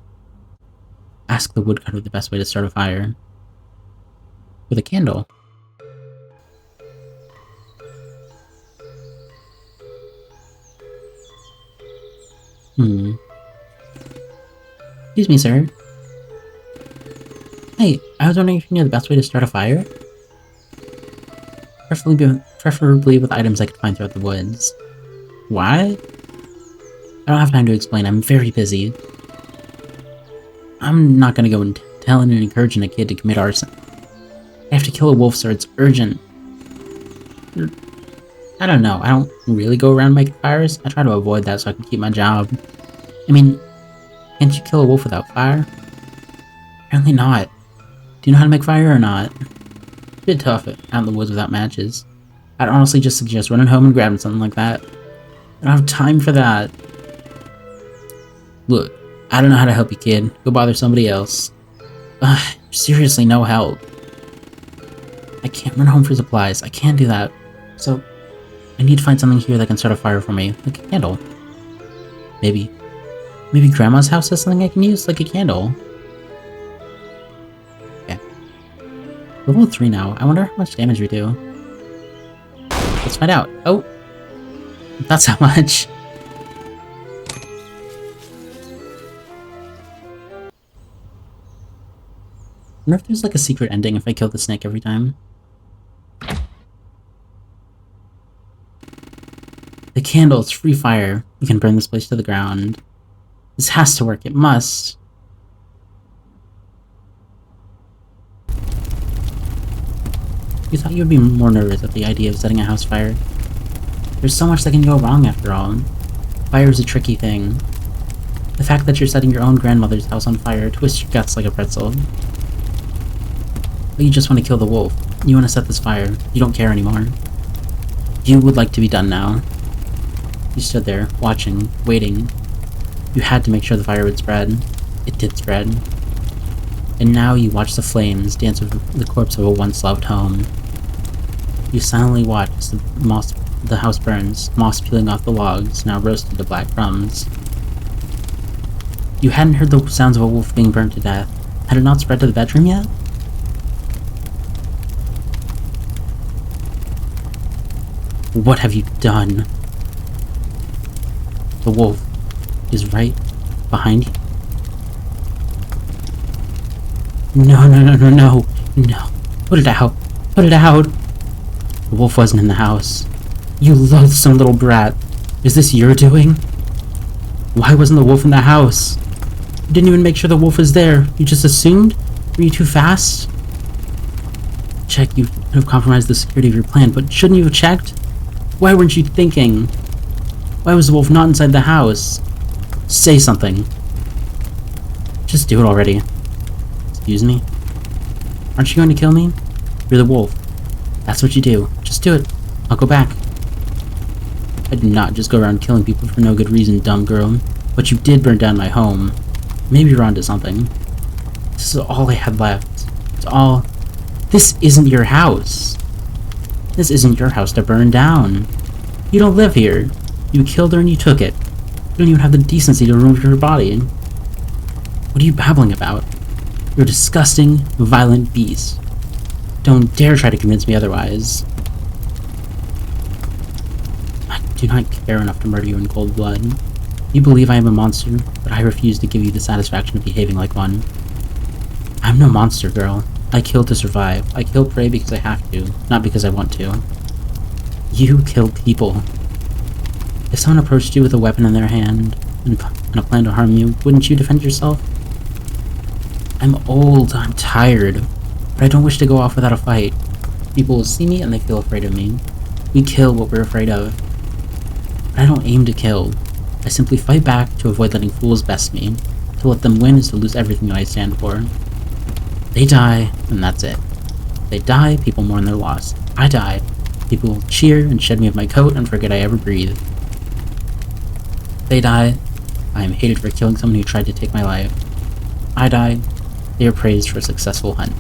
Ask the woodcutter the best way to start a fire. With a candle. Excuse me, sir. Hey, I was wondering if you knew the best way to start a fire? Preferably with items I could find throughout the woods. What? I don't have time to explain, I'm very busy. I'm not gonna go and telling and encouraging a kid to commit arson. I have to kill a wolf, sir. It's urgent. I don't know. I don't really go around making fires. I try to avoid that so I can keep my job. I mean, can't you kill a wolf without fire? Apparently not. Do you know how to make fire or not? It's a bit tough out in the woods without matches. I'd honestly just suggest running home and grabbing something like that. I don't have time for that. Look. I don't know how to help you, kid. Go bother somebody else. Seriously, no help. I can't run home for supplies. I can't do that. So, I need to find something here that can start a fire for me. Like a candle. Maybe Grandma's house has something I can use? Like a candle. Okay. Level 3 now. I wonder how much damage we do. Let's find out. Oh! That's how much. I wonder if there's like a secret ending if I kill the snake every time. The candle, it's free fire. We can burn this place to the ground. This has to work, it must. You thought you would be more nervous at the idea of setting a house fire. There's so much that can go wrong after all. Fire is a tricky thing. The fact that you're setting your own grandmother's house on fire twists your guts like a pretzel. But you just want to kill the wolf. You want to set this fire. You don't care anymore. You would like to be done now. You stood there, watching, waiting. You had to make sure the fire would spread. It did spread. And now you watch the flames dance over the corpse of a once-loved home. You silently watch as the house burns, moss peeling off the logs, now roasted to black crumbs. You hadn't heard the sounds of a wolf being burnt to death. Had it not spread to the bedroom yet? What have you done? The wolf is right behind you. No. Put it out. Put it out. The wolf wasn't in the house. You loathsome little brat. Is this your doing? Why wasn't the wolf in the house? You didn't even make sure the wolf was there. You just assumed? Were you too fast? Check, you could have compromised the security of your plan, but shouldn't you have checked? Why weren't you thinking? Why was the wolf not inside the house? Say something. Just do it already. Excuse me? Aren't you going to kill me? You're the wolf. That's what you do. Just do it. I'll go back. I did not just go around killing people for no good reason, dumb girl. But you did burn down my home. Maybe you're onto something. This is all I had left. It's all... This isn't your house. This isn't your house to burn down. You don't live here. You killed her and you took it. You don't even have the decency to remove her body. What are you babbling about? You're a disgusting, violent beast. Don't dare try to convince me otherwise. I do not care enough to murder you in cold blood. You believe I am a monster, but I refuse to give you the satisfaction of behaving like one. I'm no monster, girl. I kill to survive. I kill prey because I have to, not because I want to. You kill people. If someone approached you with a weapon in their hand and a plan to harm you, wouldn't you defend yourself? I'm old, I'm tired, but I don't wish to go off without a fight. People will see me and they feel afraid of me. We kill what we're afraid of. But I don't aim to kill. I simply fight back to avoid letting fools best me. To let them win is to lose everything that I stand for. They die, and that's it. They die, people mourn their loss. I die. People will cheer and shed me of my coat and forget I ever breathed. They die. I am hated for killing someone who tried to take my life. I die. They are praised for a successful hunt.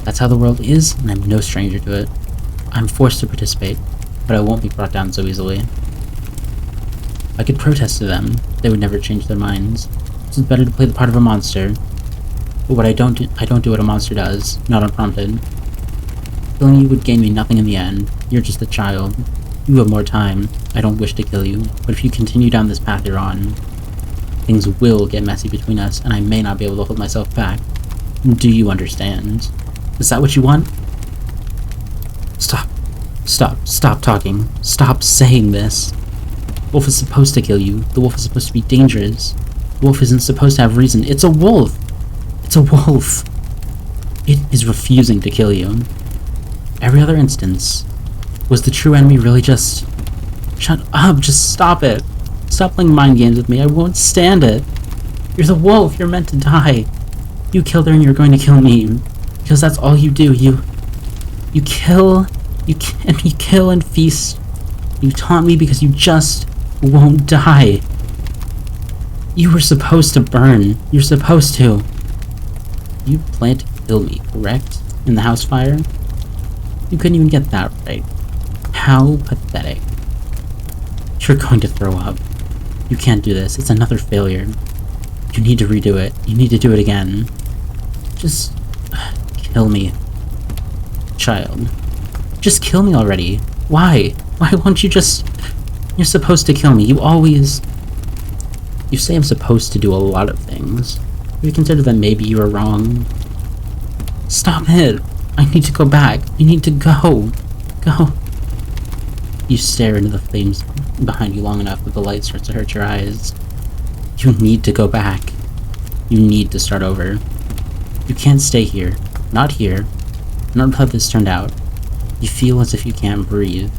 That's how the world is, and I'm no stranger to it. I'm forced to participate, but I won't be brought down so easily. If I could protest to them, they would never change their minds. It's better to play the part of a monster. But what I don't do what a monster does, not unprompted. Killing you would gain me nothing in the end. You're just a child. You have more time. I don't wish to kill you, but if you continue down this path you're on, things will get messy between us, and I may not be able to hold myself back. Do you understand? Is that what you want? Stop. Stop talking. Stop saying this. The wolf is supposed to kill you. The wolf is supposed to be dangerous. The wolf isn't supposed to have reason. It's a wolf! It's a wolf! It is refusing to kill you. Every other instance, was the true enemy really just... Shut up, just stop it! Stop playing mind games with me, I won't stand it! You're the wolf, you're meant to die! You killed her and you're going to kill me. Because that's all you do, you kill and feast. You taunt me because you just won't die. You were supposed to burn. You're supposed to. You planned to kill me, correct? In the house fire? You couldn't even get that right. How pathetic. You're going to throw up. You can't do this. It's another failure. You need to redo it. You need to do it again. Just kill me. Child. Just kill me already. Why? Why won't you just... You're supposed to kill me. You always... You say I'm supposed to do a lot of things. You consider that maybe you were wrong. Stop it! I need to go back. You need to go. Go. You stare into the flames behind you long enough that the light starts to hurt your eyes. You need to go back. You need to start over. You can't stay here. Not here. Not how this turned out. You feel as if you can't breathe.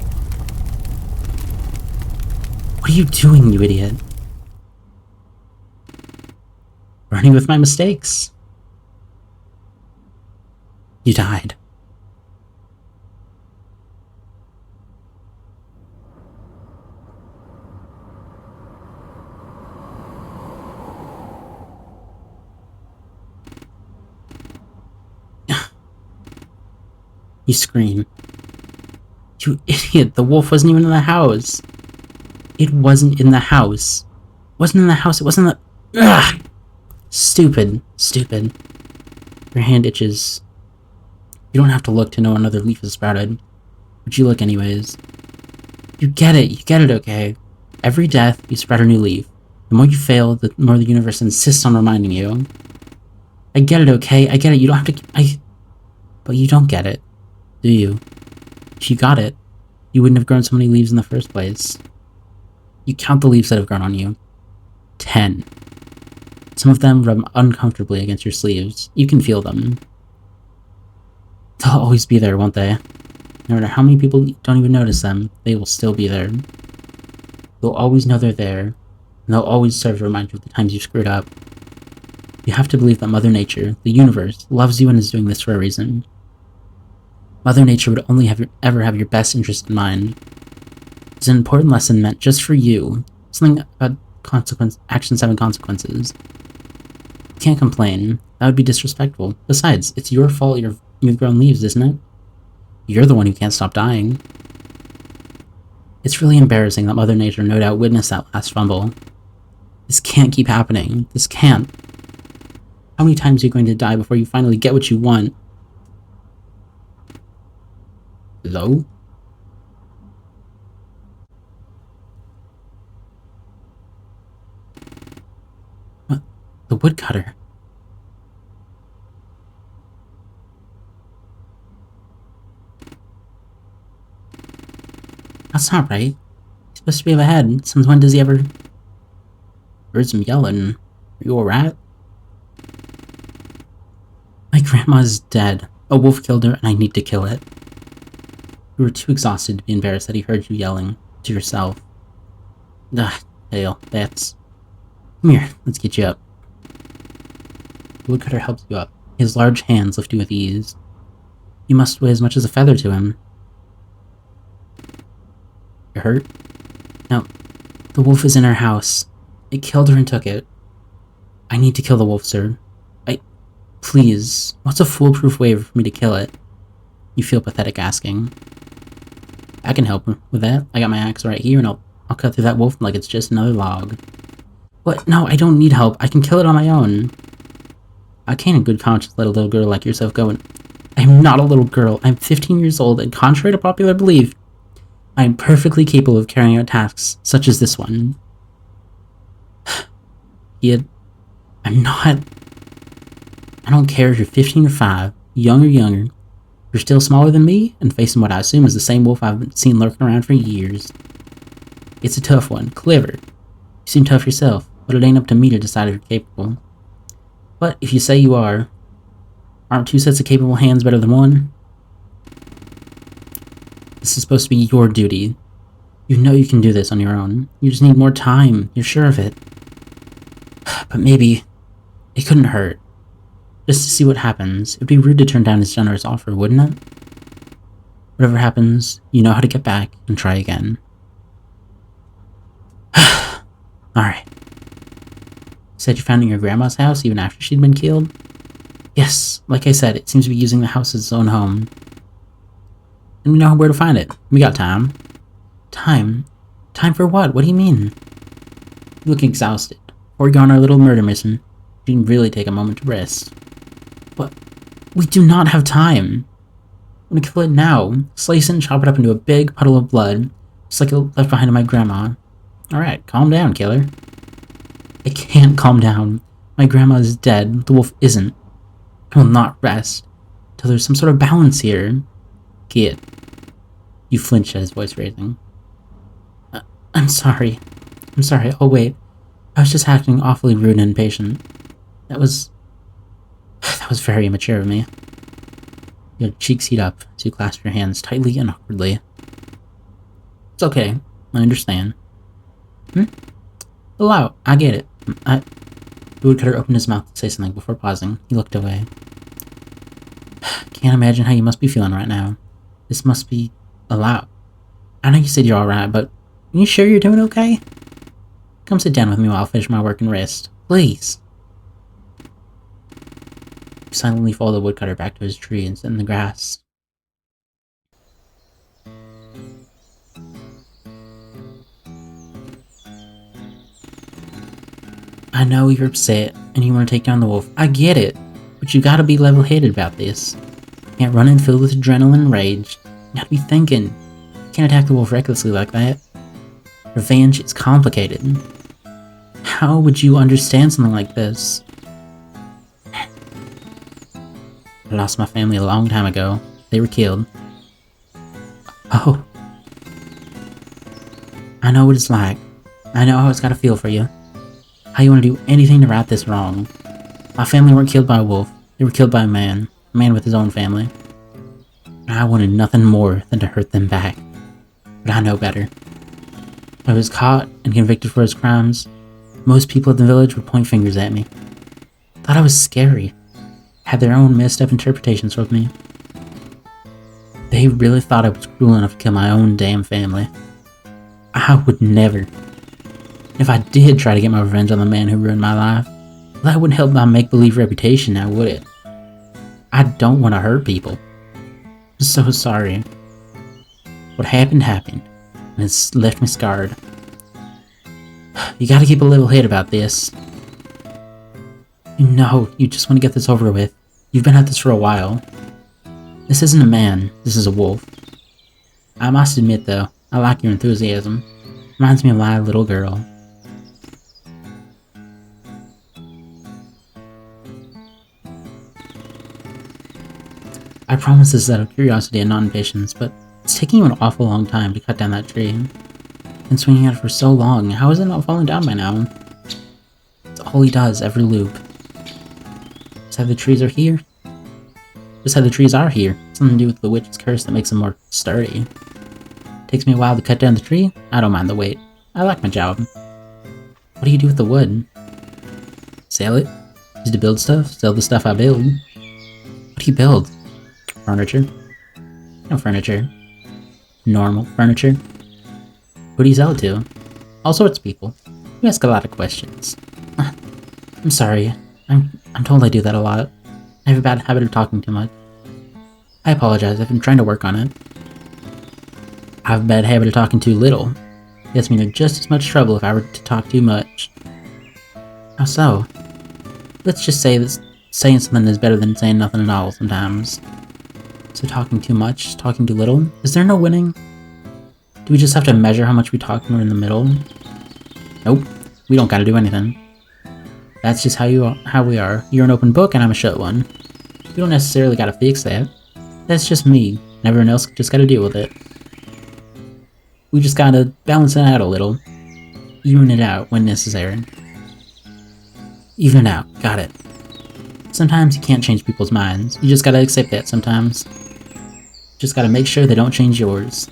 What are you doing, you idiot? Learning with my mistakes. You died. You scream. You idiot, the wolf wasn't even in the house. It wasn't in the house. It wasn't in the house, it wasn't in the... Ugh! Stupid. Stupid. Your hand itches. You don't have to look to know another leaf has sprouted. But you look anyways. You get it, okay? Every death, you sprout a new leaf. The more you fail, the more the universe insists on reminding you. I get it, okay? I get it, you don't have to... But you don't get it. Do you? If you got it, you wouldn't have grown so many leaves in the first place. You count the leaves that have grown on you. 10. Some of them rub uncomfortably against your sleeves. You can feel them. They'll always be there, won't they? No matter how many people don't even notice them, they will still be there. You'll always know they're there, and they'll always serve to remind you of the times you screwed up. You have to believe that Mother Nature, the universe, loves you and is doing this for a reason. Mother Nature would only ever have your best interest in mind. It's an important lesson meant just for you. Something about actions having consequences. You can't complain. That would be disrespectful. Besides, it's your fault you've grown leaves, isn't it? You're the one who can't stop dying. It's really embarrassing that Mother Nature no doubt witnessed that last fumble. This can't keep happening. This can't. How many times are you going to die before you finally get what you want? Hello? What? The woodcutter. That's not right. He's supposed to be up ahead. Since when does he ever... Heard some yelling. Are you alright? My grandma's dead. A wolf killed her and I need to kill it. You were too exhausted to be embarrassed that he heard you yelling to yourself. Ugh, Dale, that's... Come here, let's get you up. The woodcutter helps you up. His large hands lift you with ease. You must weigh as much as a feather to him. You're hurt? No. The wolf is in our house. It killed her and took it. I need to kill the wolf, sir. Please. What's a foolproof way for me to kill it? You feel pathetic asking. I can help with that. I got my axe right here and I'll cut through that wolf like it's just another log. What? No, I don't need help. I can kill it on my own. I can't in good conscience let a little girl like yourself go and... I'm not a little girl. I'm 15 years old and contrary to popular belief, I am perfectly capable of carrying out tasks such as this one. I'm not... I don't care if you're 15 or 5, young or younger. You're still smaller than me, and facing what I assume is the same wolf I've seen lurking around for years. It's a tough one. Clever. You seem tough yourself, but it ain't up to me to decide if you're capable. But if you say you are, aren't 2 sets of capable hands better than 1? This is supposed to be your duty. You know you can do this on your own. You just need more time. You're sure of it. But maybe it couldn't hurt. Just to see what happens. It'd be rude to turn down his generous offer, wouldn't it? Whatever happens, you know how to get back and try again. Alright. You said you found it in your grandma's house even after she'd been killed? Yes, like I said, it seems to be using the house as its own home. And we know where to find it. We got time. Time? Time for what? What do you mean? You look exhausted. Or you're on our little murder mission. You can really take a moment to rest. But we do not have time. I'm gonna kill it now. Slice it and chop it up into a big puddle of blood, just like it left behind in my grandma. Alright, calm down, killer. I can't calm down. My grandma is dead. The wolf isn't. I will not rest till there's some sort of balance here. Kid. You flinched at his voice raising. I'm sorry. I'm sorry. Oh, wait. I was just acting awfully rude and impatient. That was very immature of me. Your cheeks heat up as you clasp your hands tightly and awkwardly. It's okay. I understand. Chill out. I get it. The woodcutter opened his mouth to say something before pausing. He looked away. Can't imagine how you must be feeling right now. This must be a lot. I know you said you're alright, but are you sure you're doing okay? Come sit down with me while I finish my work and rest. Please. You silently follow the woodcutter back to his tree and sit in the grass. I know you're upset and you want to take down the wolf. I get it. But you gotta be level-headed about this. You can't run in filled with adrenaline and rage. You gotta be thinking. You can't attack the wolf recklessly like that. Revenge is complicated. How would you understand something like this? I lost my family a long time ago. They were killed. Oh. I know what it's like. I know how it's gotta feel for you. How you want to do anything to right this wrong. My family weren't killed by a wolf. They were killed by a man with his own family. I wanted nothing more than to hurt them back. But I know better. If I was caught and convicted for his crimes, most people in the village would point fingers at me. Thought I was scary. Had their own messed up interpretations of me. They really thought I was cruel enough to kill my own damn family. I would never. If I did try to get my revenge on the man who ruined my life, well, that wouldn't help my make-believe reputation now, would it? I don't want to hurt people. I'm so sorry. What happened happened, and it's left me scarred. You gotta keep a level head about this. You know, you just want to get this over with. You've been at this for a while. This isn't a man, this is a wolf. I must admit though, I like your enthusiasm. Reminds me of my little girl. I promise this is out of curiosity and not impatience, but it's taking you an awful long time to cut down that tree. Been swinging at it for so long, how is it not falling down by now? It's all he does, every loop. Just how the trees are here. Just how the trees are here. Something to do with the witch's curse that makes them more sturdy. Takes me a while to cut down the tree. I don't mind the wait. I like my job. What do you do with the wood? Sell it? Use to build stuff? Sell the stuff I build? What do you build? Furniture? No furniture. Normal furniture. Who do you sell it to? All sorts of people. You ask a lot of questions. I'm sorry. I'm told I do that a lot. I have a bad habit of talking too much. I apologize, I've been trying to work on it. I have a bad habit of talking too little. It gets me into just as much trouble if I were to talk too much. How so? Let's just say that saying something is better than saying nothing at all sometimes. So talking too much, talking too little? Is there no winning? Do we just have to measure how much we talk when we're in the middle? Nope, we don't gotta do anything. That's just how we are. You're an open book and I'm a shut one. We don't necessarily gotta fix that. That's just me, and everyone else just gotta deal with it. We just gotta balance it out a little. Even it out when necessary. Even it out, got it. Sometimes you can't change people's minds. You just gotta accept that sometimes. Just gotta make sure they don't change yours.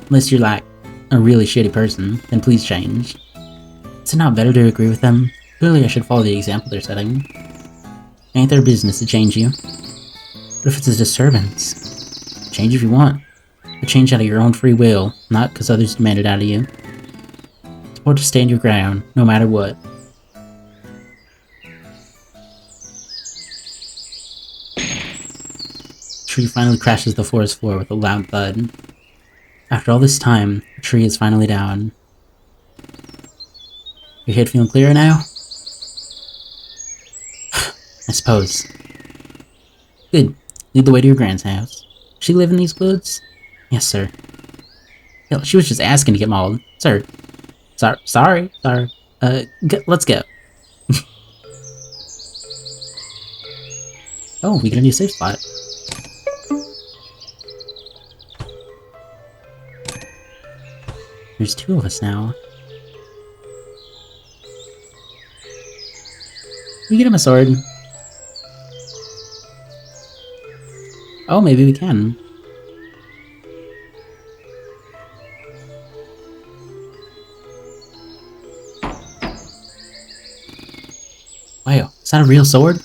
Unless you're like a really shitty person, then please change. Is it not better to agree with them? Clearly I should follow the example they're setting. Ain't their business to change you. But if it's a disturbance, change if you want. But change out of your own free will, not because others demand it out of you. Support to stand your ground, no matter what. The tree finally crashes the forest floor with a loud thud. After all this time, the tree is finally down. Your head feeling clearer now? I suppose. Good. Lead the way to your grand's house. Does she live in these woods? Yes, sir. Hell, she was just asking to get mauled. Sir. Sorry. Let's go. Oh, we get a new safe spot. There's two of us now. We get him a sword. Oh, maybe we can. Wow, is that a real sword?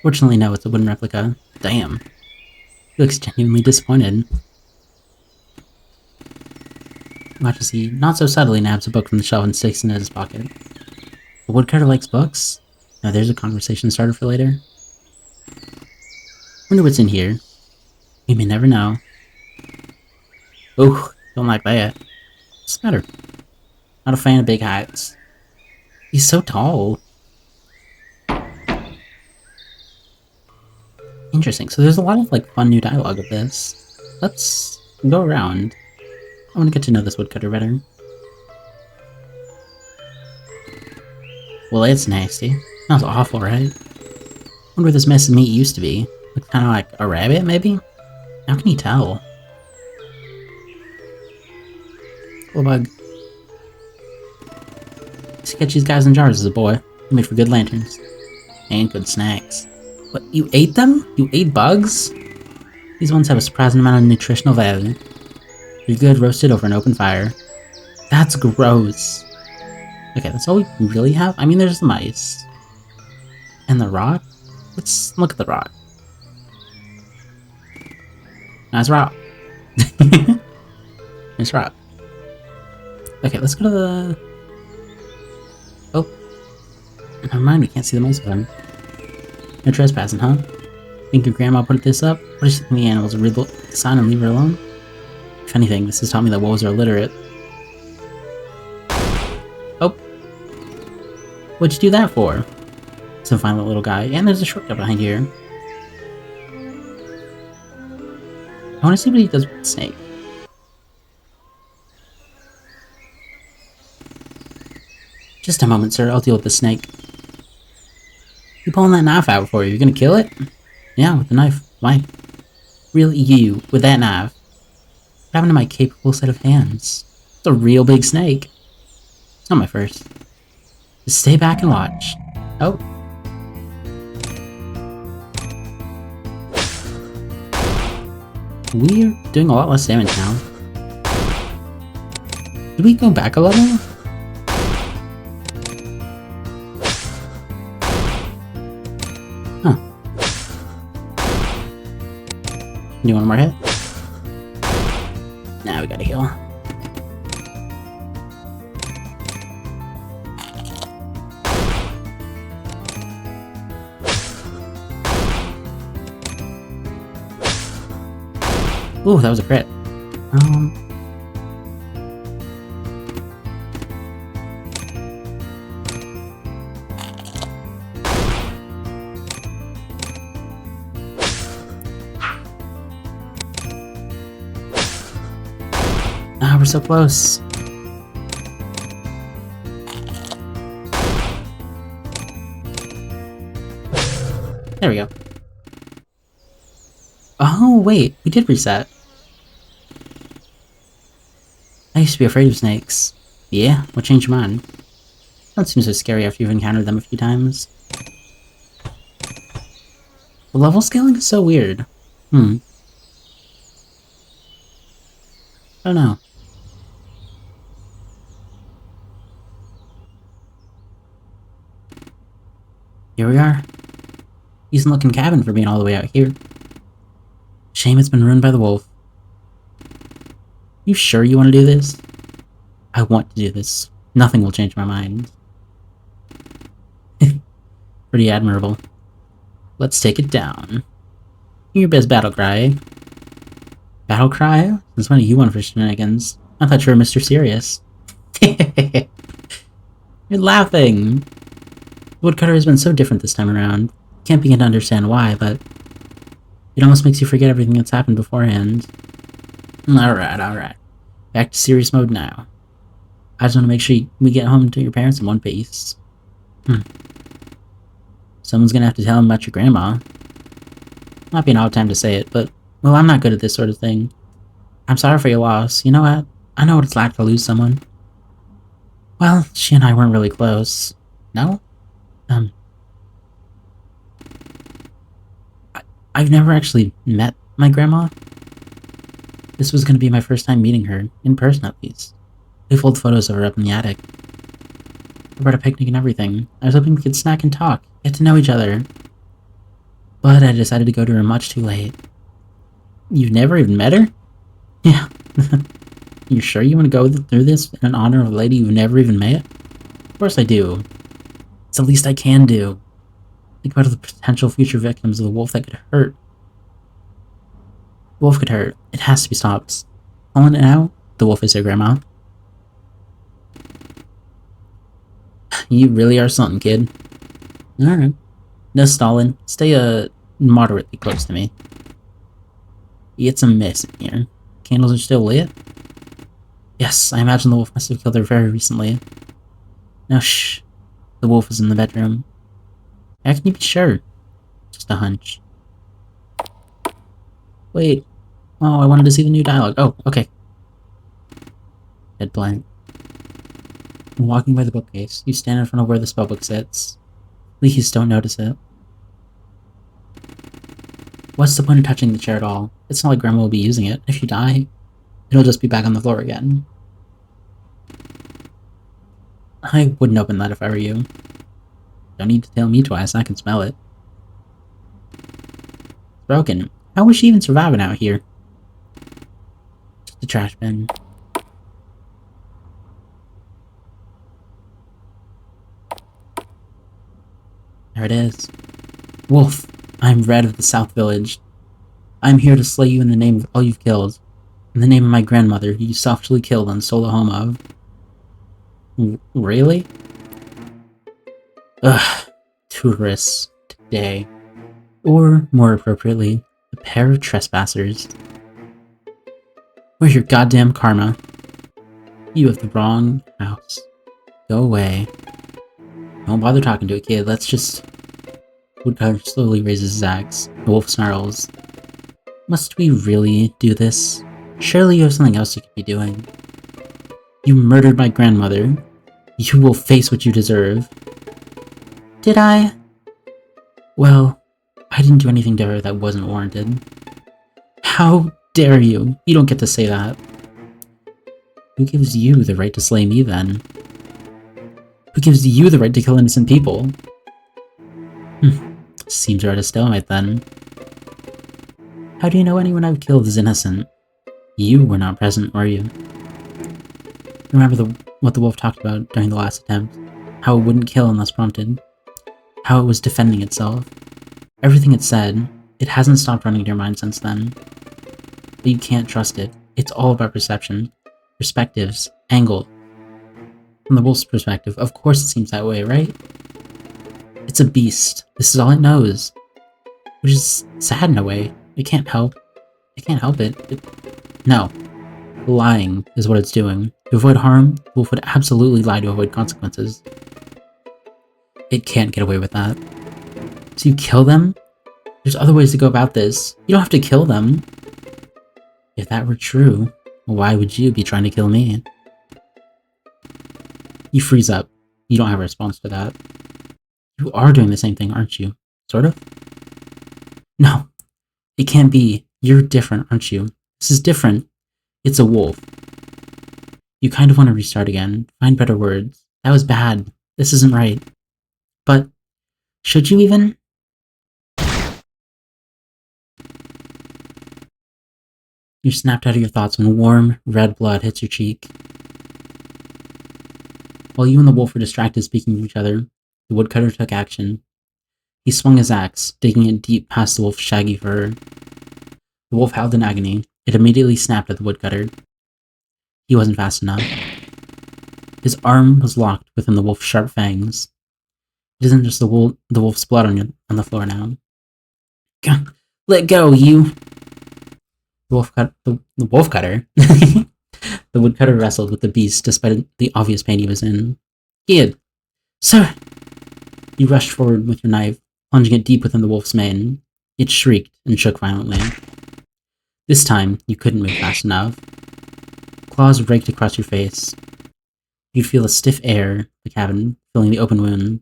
Fortunately, no, it's a wooden replica. Damn. He looks genuinely disappointed. Watch as he, not so subtly, nabs a book from the shelf and sticks it in his pocket. The woodcutter likes books? Now there's a conversation starter for later. Wonder what's in here. We may never know. Ooh, don't like that. What's the matter? Not a fan of big heights. He's so tall. Interesting, so there's a lot of like fun new dialogue with this. Let's go around. I want to get to know this woodcutter better. Well, it's nasty. Smells awful, right? Wonder where this mess of meat used to be. Looks kind of like a rabbit, maybe? How can you tell? Little bug. Used to catch these guys in jars as a boy. They made for good lanterns. And good snacks. What, you ate them? You ate bugs? These ones have a surprising amount of nutritional value. They're good roasted over an open fire. That's gross. Okay, that's all we really have? I mean, there's the mice. And the rock? Let's look at the rock. Nice rock. Nice rock. Okay, let's go to the... Oh. Never mind, we can't see the mice of them. No trespassing, huh? Think your grandma put this up? What does she think the animals read the sign and leave her alone? If anything, this has taught me that wolves are illiterate. Oh. What'd you do that for? Some violent little guy. And there's a shortcut behind here. I want to see what he does with the snake. Just a moment, sir. I'll deal with the snake. You pulling that knife out for you? You gonna kill it? Yeah, with the knife. Why? Really, you, with that knife? What happened to my capable set of hands? It's a real big snake. It's not my first. Just stay back and watch. Oh. We're doing a lot less damage now. Did we go back a level? Huh. Do you want one more hit? Now we gotta heal. Ooh, that was a crit. Ah, we're so close. There we go. Oh, wait, we did reset. I used to be afraid of snakes. Yeah, what changed your mind? Don't seem so scary after you've encountered them a few times. The level scaling is so weird. I don't know. Here we are. Decent looking cabin for being all the way out here. Shame it's been ruined by the wolf. You sure you want to do this? I want to do this. Nothing will change my mind. Pretty admirable. Let's take it down. Your best battle cry. Battle cry? Since when are you one for shenanigans? I thought you were Mr. Serious. You're laughing! Woodcutter has been so different this time around. Can't begin to understand why, but it almost makes you forget everything that's happened beforehand. Alright. Back to serious mode now. I just want to make sure we get home to your parents in one piece. Someone's gonna have to tell him about your grandma. Might be an odd time to say it, but, well, I'm not good at this sort of thing. I'm sorry for your loss. You know what? I know what it's like to lose someone. Well, she and I weren't really close. No? I've never actually met My grandma? This was going to be my first time meeting her, in person at least. We pulled photos of her up in the attic. We brought a picnic and everything. I was hoping we could snack and talk, get to know each other. But I decided to go to her much too late. You've never even met her? Yeah. You sure you want to go through this in honor of a lady you've never even met? Of course I do. It's the least I can do. Think about the potential future victims of the wolf that could hurt. The wolf could hurt. It has to be stopped. Calling it out? The wolf is her grandma. You really are something, kid. Alright. No stalling. Stay, moderately close to me. It's a mess in here. Candles are still lit? Yes, I imagine the wolf must have killed her very recently. Now shh. The wolf is in the bedroom. How can you be sure? Just a hunch. Wait. Oh, I wanted to see the new dialogue. Oh, okay. Dead blank. Walking by the bookcase, you stand in front of where the spellbook sits. Please don't notice it. What's the point of touching the chair at all? It's not like Grandma will be using it. If you die, it'll just be back on the floor again. I wouldn't open that if I were you. Don't need to tell me twice, I can smell it. It's broken. How was she even surviving out here? Just a trash bin. There it is. Wolf, I'm Red of the South Village. I'm here to slay you in the name of all you've killed. In the name of my grandmother, who you softly killed and stole the home of. Really? Ugh. Tourists. Today. Or, more appropriately, a pair of trespassers. Where's your goddamn karma? You have the wrong house. Go away. Don't bother talking to a kid, let's just... Woodcutter slowly raises his axe. The wolf snarls. Must we really do this? Surely you have something else you could be doing. You murdered my grandmother. You will face what you deserve. Did I? Well, I didn't do anything to her that wasn't warranted. How dare you? You don't get to say that. Who gives you the right to slay me, then? Who gives you the right to kill innocent people? Seems we're at a stalemate, then. How do you know anyone I've killed is innocent? You were not present, were you? Remember what the wolf talked about during the last attempt? How it wouldn't kill unless prompted. How it was defending itself. Everything it said, it hasn't stopped running in your mind since then. But you can't trust it. It's all about perception. Perspectives. Angle. From the wolf's perspective, of course it seems that way, right? It's a beast. This is all it knows. Which is sad in a way. It can't help. It can't help it. No. Lying is what it's doing. To avoid harm, the wolf would absolutely lie to avoid consequences. It can't get away with that. So you kill them? There's other ways to go about this. You don't have to kill them. If that were true, why would you be trying to kill me? You freeze up. You don't have a response to that. You are doing the same thing, aren't you? Sort of? No. It can't be. You're different, aren't you? This is different. It's a wolf. You kind of want to restart again. Find better words. That was bad. This isn't right. But, should you even? You're snapped out of your thoughts when warm, red blood hits your cheek. While you and the wolf were distracted speaking to each other, the woodcutter took action. He swung his axe, digging it deep past the wolf's shaggy fur. The wolf howled in agony. It immediately snapped at the woodcutter. He wasn't fast enough. His arm was locked within the wolf's sharp fangs. It isn't just the wolf's blood on the floor now. Let go, you! The wolf cutter. The woodcutter wrestled with the beast despite the obvious pain he was in. Kid! Sir! You rushed forward with your knife, plunging it deep within the wolf's mane. It shrieked and shook violently. This time, you couldn't move fast enough. Claws raked across your face. You'd feel a stiff air in the cabin, filling the open wound.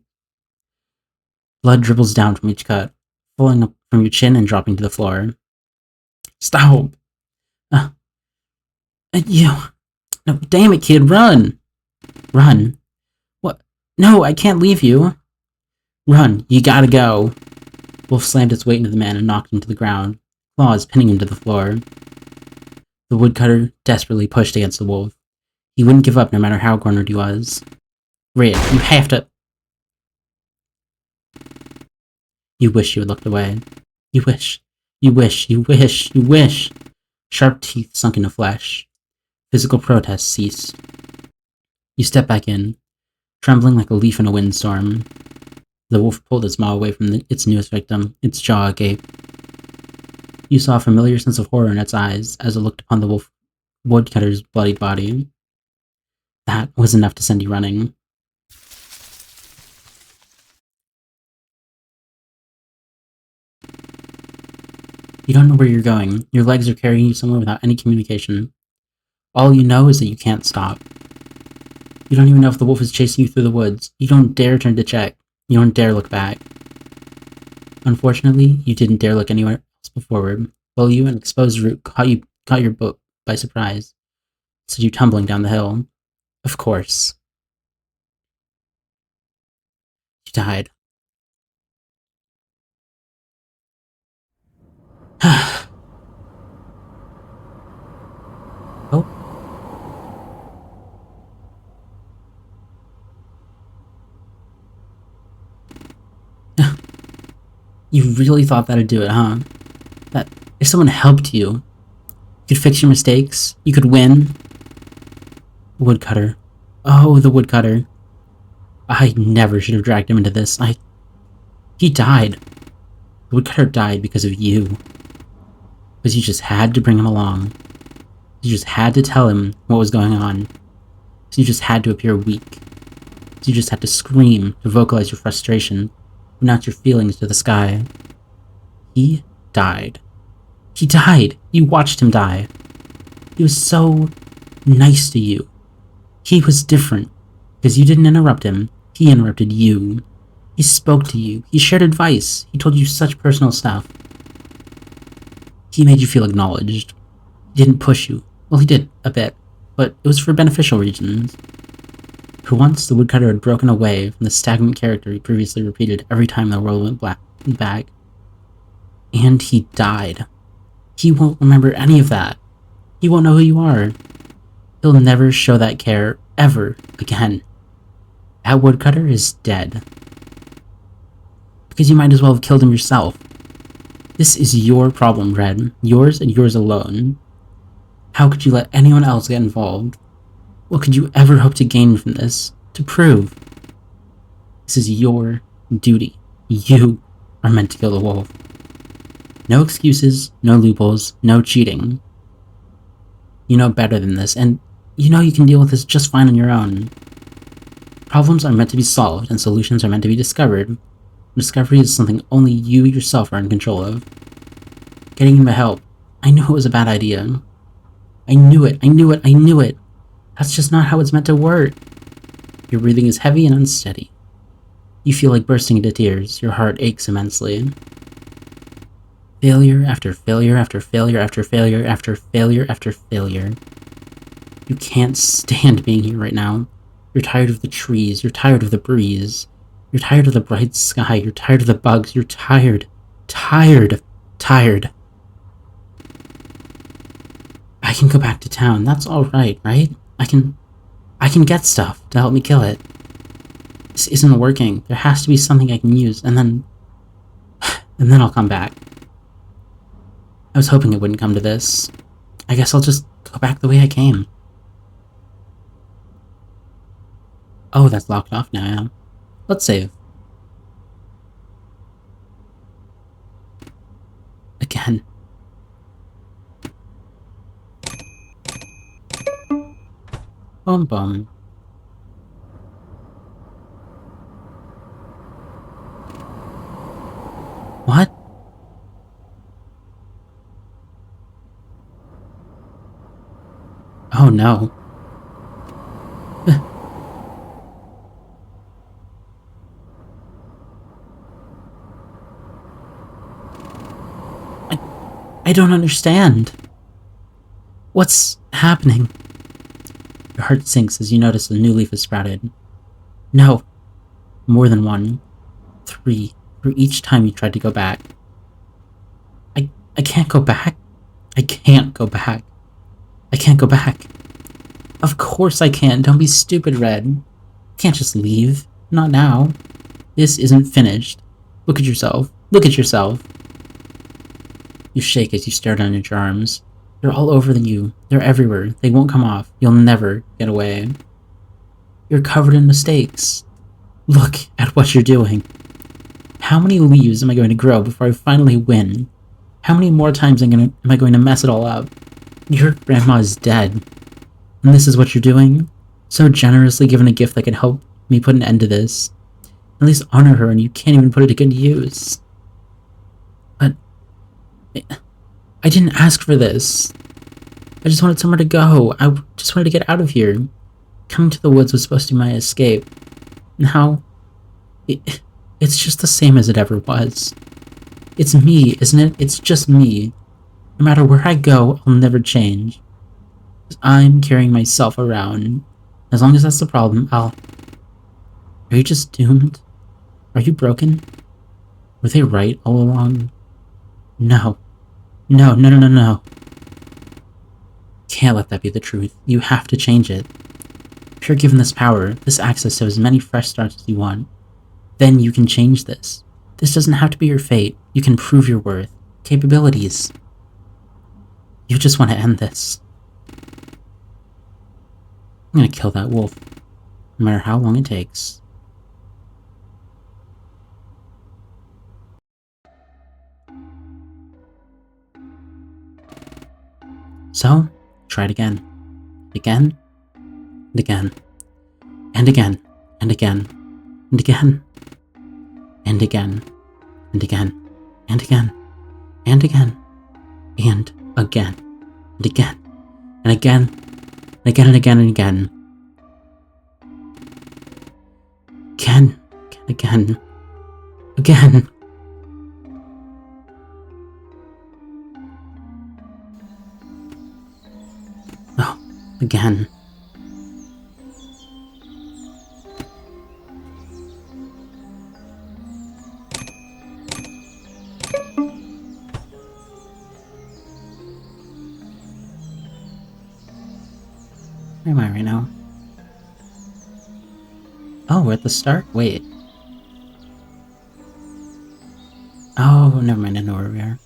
Blood dribbles down from each cut, falling up from your chin and dropping to the floor. Stop! Uh, you. No, damn it, kid, run! Run. What? No, I can't leave you. Run, you gotta go. Wolf slammed its weight into the man and knocked him to the ground, claws pinning him to the floor. The woodcutter desperately pushed against the wolf. He wouldn't give up no matter how cornered he was. Red, you have to. You wish you had looked away. You wish. You wish. You wish. You wish. Sharp teeth sunk into flesh. Physical protest ceased. You stepped back in, trembling like a leaf in a windstorm. The wolf pulled its maw away from its newest victim, its jaw agape. You saw a familiar sense of horror in its eyes as it looked upon the woodcutter's bloodied body. That was enough to send you running. You don't know where you're going. Your legs are carrying you somewhere without any communication. All you know is that you can't stop. You don't even know if the wolf is chasing you through the woods. You don't dare turn to check. You don't dare look back. Unfortunately, you didn't dare look anywhere else but forward. Below you, an exposed root caught your boat by surprise, sent you tumbling down the hill. Of course. You died. Oh. You really thought that'd do it, huh? That if someone helped you, you could fix your mistakes, you could win. Woodcutter. Oh, the woodcutter. I never should have dragged him into this. He died. The woodcutter died because of you. Because you just had to bring him along. You just had to tell him what was going on. So you just had to appear weak. So you just had to scream to vocalize your frustration, announce your feelings to the sky. He died. He died! You watched him die. He was so nice to you. He was different. Because you didn't interrupt him. He interrupted you. He spoke to you. He shared advice. He told you such personal stuff. He made you feel acknowledged. He didn't push you. Well, he did, a bit. But it was for beneficial reasons. For once, the woodcutter had broken away from the stagnant character he previously repeated every time the world went back. And he died. He won't remember any of that. He won't know who you are. He'll never show that care, ever, again. That woodcutter is dead. Because you might as well have killed him yourself. This is your problem, Red. Yours and yours alone. How could you let anyone else get involved? What could you ever hope to gain from this? To prove? This is your duty. You are meant to kill the wolf. No excuses, no loopholes, no cheating. You know better than this, and you know you can deal with this just fine on your own. Problems are meant to be solved, and solutions are meant to be discovered. Discovery is something only you yourself are in control of. Getting him help. I knew it was a bad idea. I knew it, I knew it, I knew it. That's just not how it's meant to work. Your breathing is heavy and unsteady. You feel like bursting into tears. Your heart aches immensely. Failure after failure after failure after failure after failure after failure. You can't stand being here right now. You're tired of the trees. You're tired of the breeze. You're tired of the bright sky. You're tired of the bugs. You're tired. Tired. Tired. I can go back to town. That's alright, right? I can get stuff to help me kill it. This isn't working. There has to be something I can use, and then I'll come back. I was hoping it wouldn't come to this. I guess I'll just go back the way I came. Oh, that's locked off now, yeah. Let's save. Again. Bum bum. What? Oh no. I don't understand. What's happening? Your heart sinks as you notice a new leaf has sprouted. No, more than one. 3, for each time you tried to go back. I can't go back. I can't go back. I can't go back. Of course I can't. Don't be stupid, Red. You can't just leave. Not now. This isn't finished. Look at yourself. Look at yourself. You shake as you stare down at your arms. They're all over you. They're everywhere. They won't come off. You'll never get away. You're covered in mistakes. Look at what you're doing. How many leaves am I going to grow before I finally win? How many more times am I going to mess it all up? Your grandma is dead. And this is what you're doing? So generously given a gift that could help me put an end to this. At least honor her, and you can't even put it to good use. But I didn't ask for this. I just wanted somewhere to go. I just wanted to get out of here. Coming to the woods was supposed to be my escape. Now, it's just the same as it ever was. It's me, isn't it? It's just me. No matter where I go, I'll never change. I'm carrying myself around. As long as that's the problem, Are you just doomed? Are you broken? Were they right all along? No. No. Can't let that be the truth. You have to change it. If you're given this power, this access to as many fresh starts as you want, then you can change this. This doesn't have to be your fate. You can prove your worth, capabilities. You just want to end this. I'm gonna kill that wolf, no matter how long it takes. So, try it again. Again, and again. And again, and again, and again. And again, and again, and again, and again, and again, and again, and again, and again, and again, and again. Again. Oh, again. Where am I right now? Oh, we're at the start? Wait. Oh, never mind, I know where we are.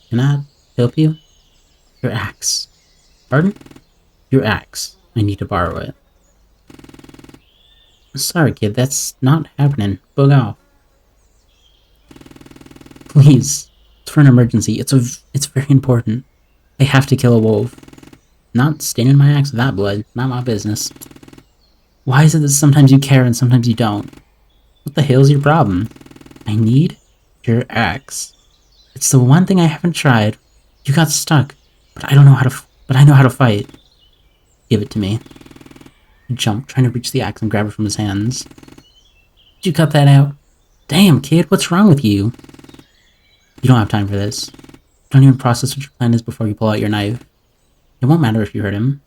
Can I help you? Your axe. Pardon? Your axe. I need to borrow it. Sorry, kid, that's not happening. Bug off. Please. It's for an emergency. It's very important. I have to kill a wolf. Not staining my axe with that blood. Not my business. Why is it that sometimes you care and sometimes you don't? What the hell's your problem? I need your axe. It's the one thing I haven't tried. You got stuck, but I don't know how to. But I know how to fight. Give it to me. He jumped, trying to reach the axe and grab it from his hands. Did you cut that out? Damn, kid, what's wrong with you? You don't have time for this. Don't even process what your plan is before you pull out your knife. It won't matter if you hurt him.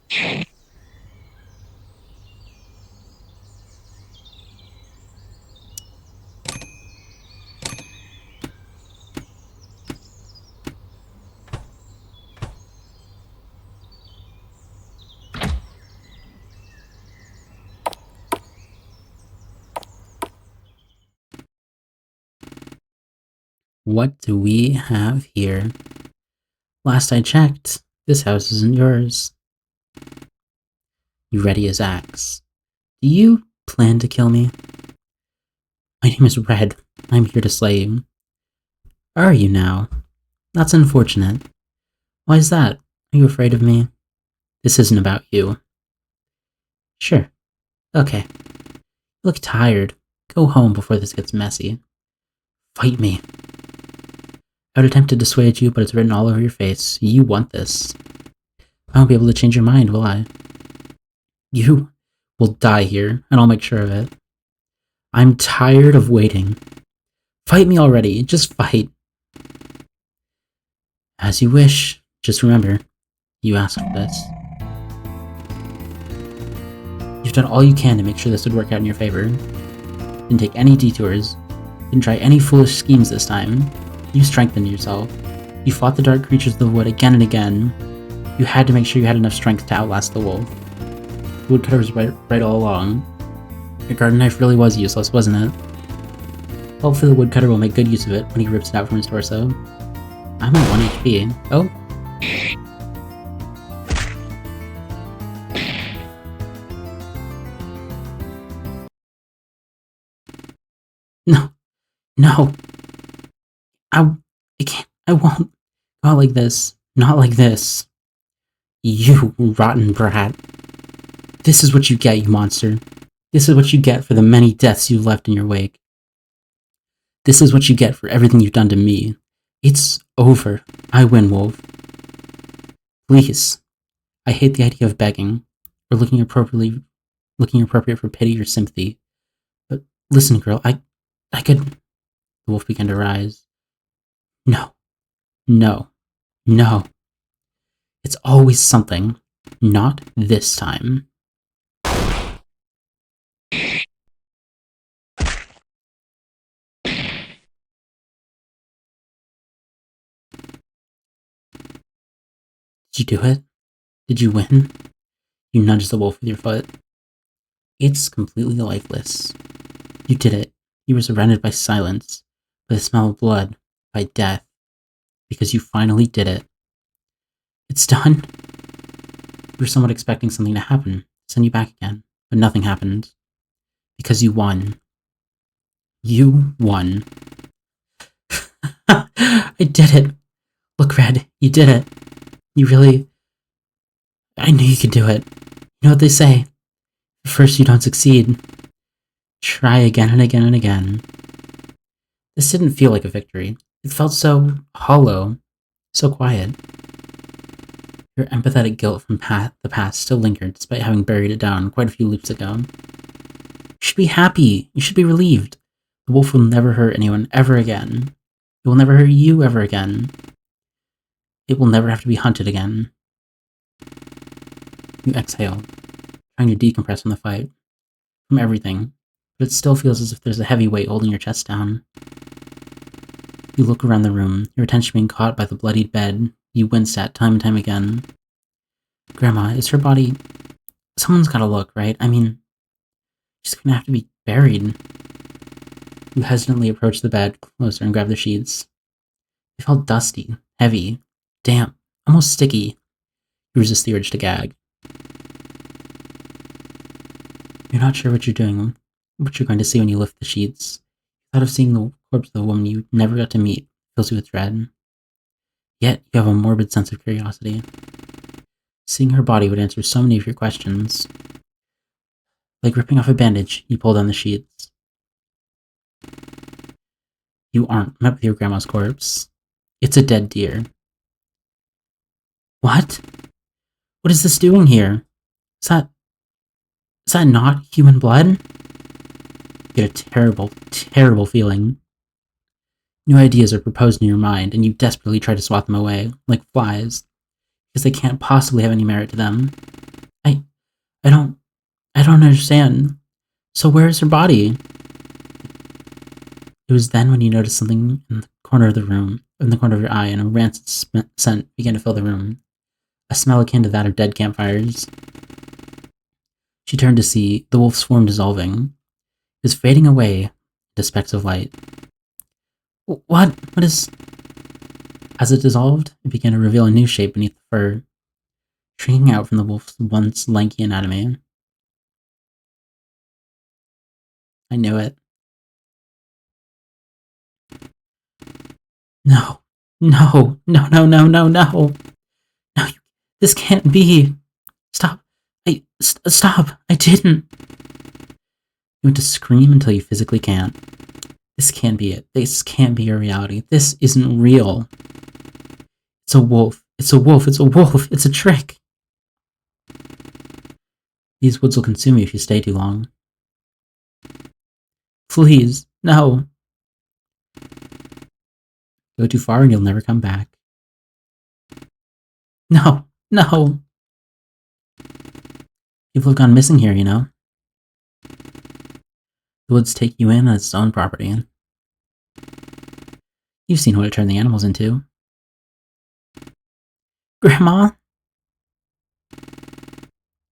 What do we have here? Last I checked, this house isn't yours. You ready his axe. Do you plan to kill me? My name is Red. I'm here to slay you. Are you now? That's unfortunate. Why is that? Are you afraid of me? This isn't about you. Sure. Okay. You look tired. Go home before this gets messy. Fight me. I would attempt to dissuade you, but it's written all over your face. You want this. I won't be able to change your mind, will I? You will die here, and I'll make sure of it. I'm tired of waiting. Fight me already, just fight. As you wish. Just remember, you asked for this. You've done all you can to make sure this would work out in your favor. Didn't take any detours. Didn't try any foolish schemes this time. You strengthened yourself. You fought the dark creatures of the wood again and again. You had to make sure you had enough strength to outlast the wolf. The woodcutter was right all along. Your garden knife really was useless, wasn't it? Hopefully the woodcutter will make good use of it when he rips it out from his torso. I'm at 1 HP. Oh. No. No. I can't. I won't. Not like this. Not like this. You rotten brat. This is what you get, you monster. This is what you get for the many deaths you've left in your wake. This is what you get for everything you've done to me. It's over. I win, Wolf. Please. I hate the idea of begging, or looking appropriate for pity or sympathy. But listen, girl, I could... The wolf began to rise. No. No. No. It's always something. Not this time. Did you do it? Did you win? You nudged the wolf with your foot. It's completely lifeless. You did it. You were surrounded by silence, by the smell of blood, by death. Because you finally did it. It's done. You were somewhat expecting something to happen, send you back again, but nothing happened. Because you won. You won. I did it. Look, Red, you did it. You really... I knew you could do it. You know what they say? At first you don't succeed. Try again and again and again. This didn't feel like a victory. It felt so hollow, so quiet. Your empathetic guilt from the past still lingered, despite having buried it down quite a few loops ago. You should be happy. You should be relieved. The wolf will never hurt anyone ever again. It will never hurt you ever again. It will never have to be hunted again. You exhale, trying to decompress from the fight, from everything, but it still feels as if there's a heavy weight holding your chest down. You look around the room, your attention being caught by the bloodied bed you winced at time and time again. Grandma, is her body... Someone's gotta look, right? I mean, she's gonna have to be buried. You hesitantly approached the bed closer and grabbed the sheets. They felt dusty, heavy, damp, almost sticky. You resist the urge to gag. You're not sure what you're doing, what you're going to see when you lift the sheets. The thought of seeing the corpse of the woman you never got to meet fills you with dread. Yet, you have a morbid sense of curiosity. Seeing her body would answer so many of your questions. Like ripping off a bandage, you pull down the sheets. You aren't met with your grandma's corpse. It's a dead deer. What? What is this doing here? Is that not human blood? You get a terrible, terrible feeling. New ideas are proposed in your mind, and you desperately try to swat them away, like flies, because they can't possibly have any merit to them. I don't understand. So where is her body? It was then when you noticed something in the corner of the room, in the corner of your eye, and a rancid scent began to fill the room. A smell akin to that of dead campfires. She turned to see the wolf's form dissolving. It was fading away into specks of light. What? What is... As it dissolved, it began to reveal a new shape beneath the fur, shrinking out from the wolf's once lanky anatomy. I knew it. No. No. No, no, no, no, no. No, this can't be. Stop. Stop. I didn't. You want to scream until you physically can't. This can't be it. This can't be your reality. This isn't real. It's a wolf. It's a wolf. It's a wolf. It's a trick. These woods will consume you if you stay too long. Please, no. Go too far and you'll never come back. No, no. People have gone missing here, you know. The woods take you in as its own property. You've seen what it turned the animals into. Grandma?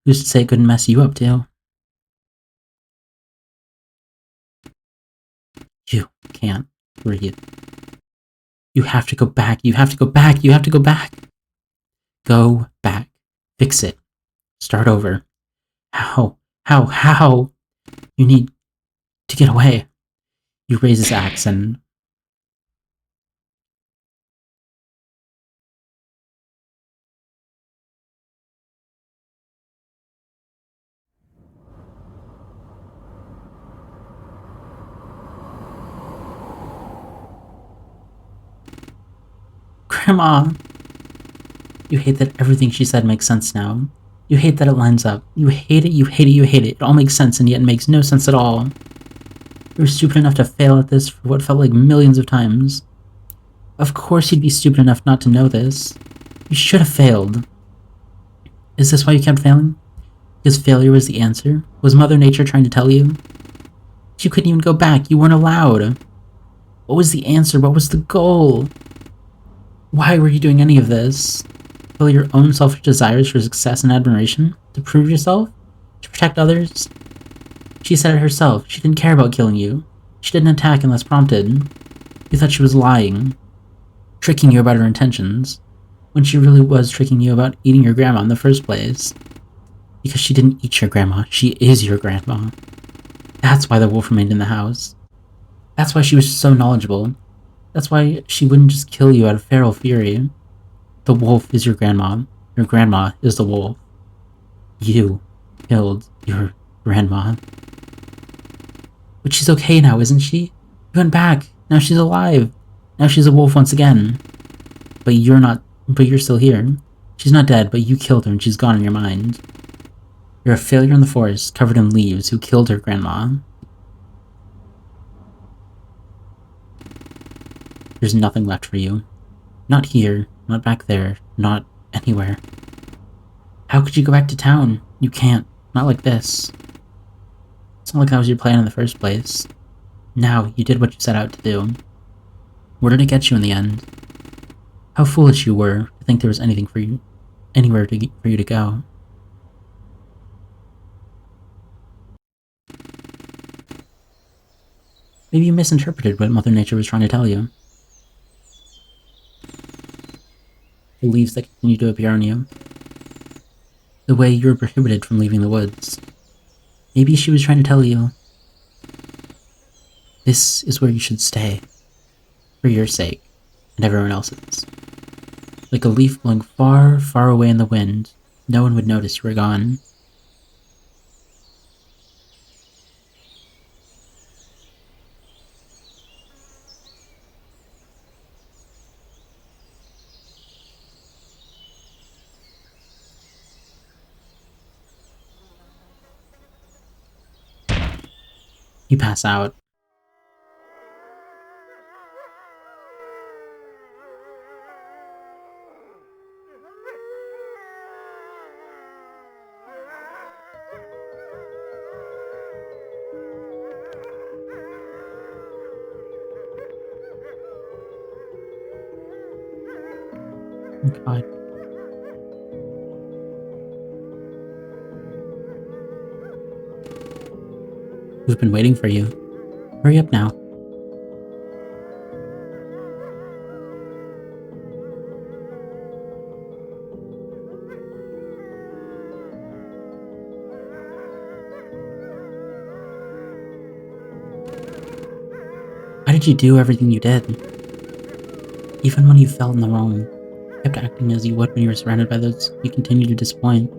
Who's to say it couldn't mess you up, too? You can't breathe. You have to go back, you have to go back, you have to go back. Go back. Fix it. Start over. How? How? You need to get away. You raise his axe and... Grandma! You hate that everything she said makes sense now. You hate that it lines up. You hate it, you hate it, you hate it. It all makes sense, and yet it makes no sense at all. You were stupid enough to fail at this for what felt like millions of times. Of course you'd be stupid enough not to know this. You should have failed. Is this why you kept failing? Because failure was the answer? Was Mother Nature trying to tell you? You couldn't even go back. You weren't allowed. What was the answer? What was the goal? Why were you doing any of this? Fulfill your own selfish desires for success and admiration? To prove yourself? To protect others? She said it herself. She didn't care about killing you. She didn't attack unless prompted. You thought she was lying. Tricking you about her intentions. When she really was tricking you about eating your grandma in the first place. Because she didn't eat your grandma. She is your grandma. That's why the wolf remained in the house. That's why she was so knowledgeable. That's why she wouldn't just kill you out of feral fury. The wolf is your grandma. Your grandma is the wolf. You killed your grandma. But she's okay now, isn't she? You went back. Now she's alive. Now she's a wolf once again. But you're not. But you're still here. She's not dead, but you killed her and she's gone in your mind. You're a failure in the forest, covered in leaves, who killed her grandma. There's nothing left for you. Not here, not back there, not anywhere. How could you go back to town? You can't. Not like this. It's not like that was your plan in the first place. Now, you did what you set out to do. Where did it get you in the end? How foolish you were to think there was anything for you, anywhere for you to go. Maybe you misinterpreted what Mother Nature was trying to tell you. The leaves that continue to appear on you. The way you were prohibited from leaving the woods. Maybe she was trying to tell you, this is where you should stay. For your sake, and everyone else's. Like a leaf blowing far, far away in the wind, no one would notice you were gone. You pass out. Oh God. We've been waiting for you. Hurry up now. Why did you do everything you did? Even when you felt in the wrong, you kept acting as you would when you were surrounded by those you continue to disappoint.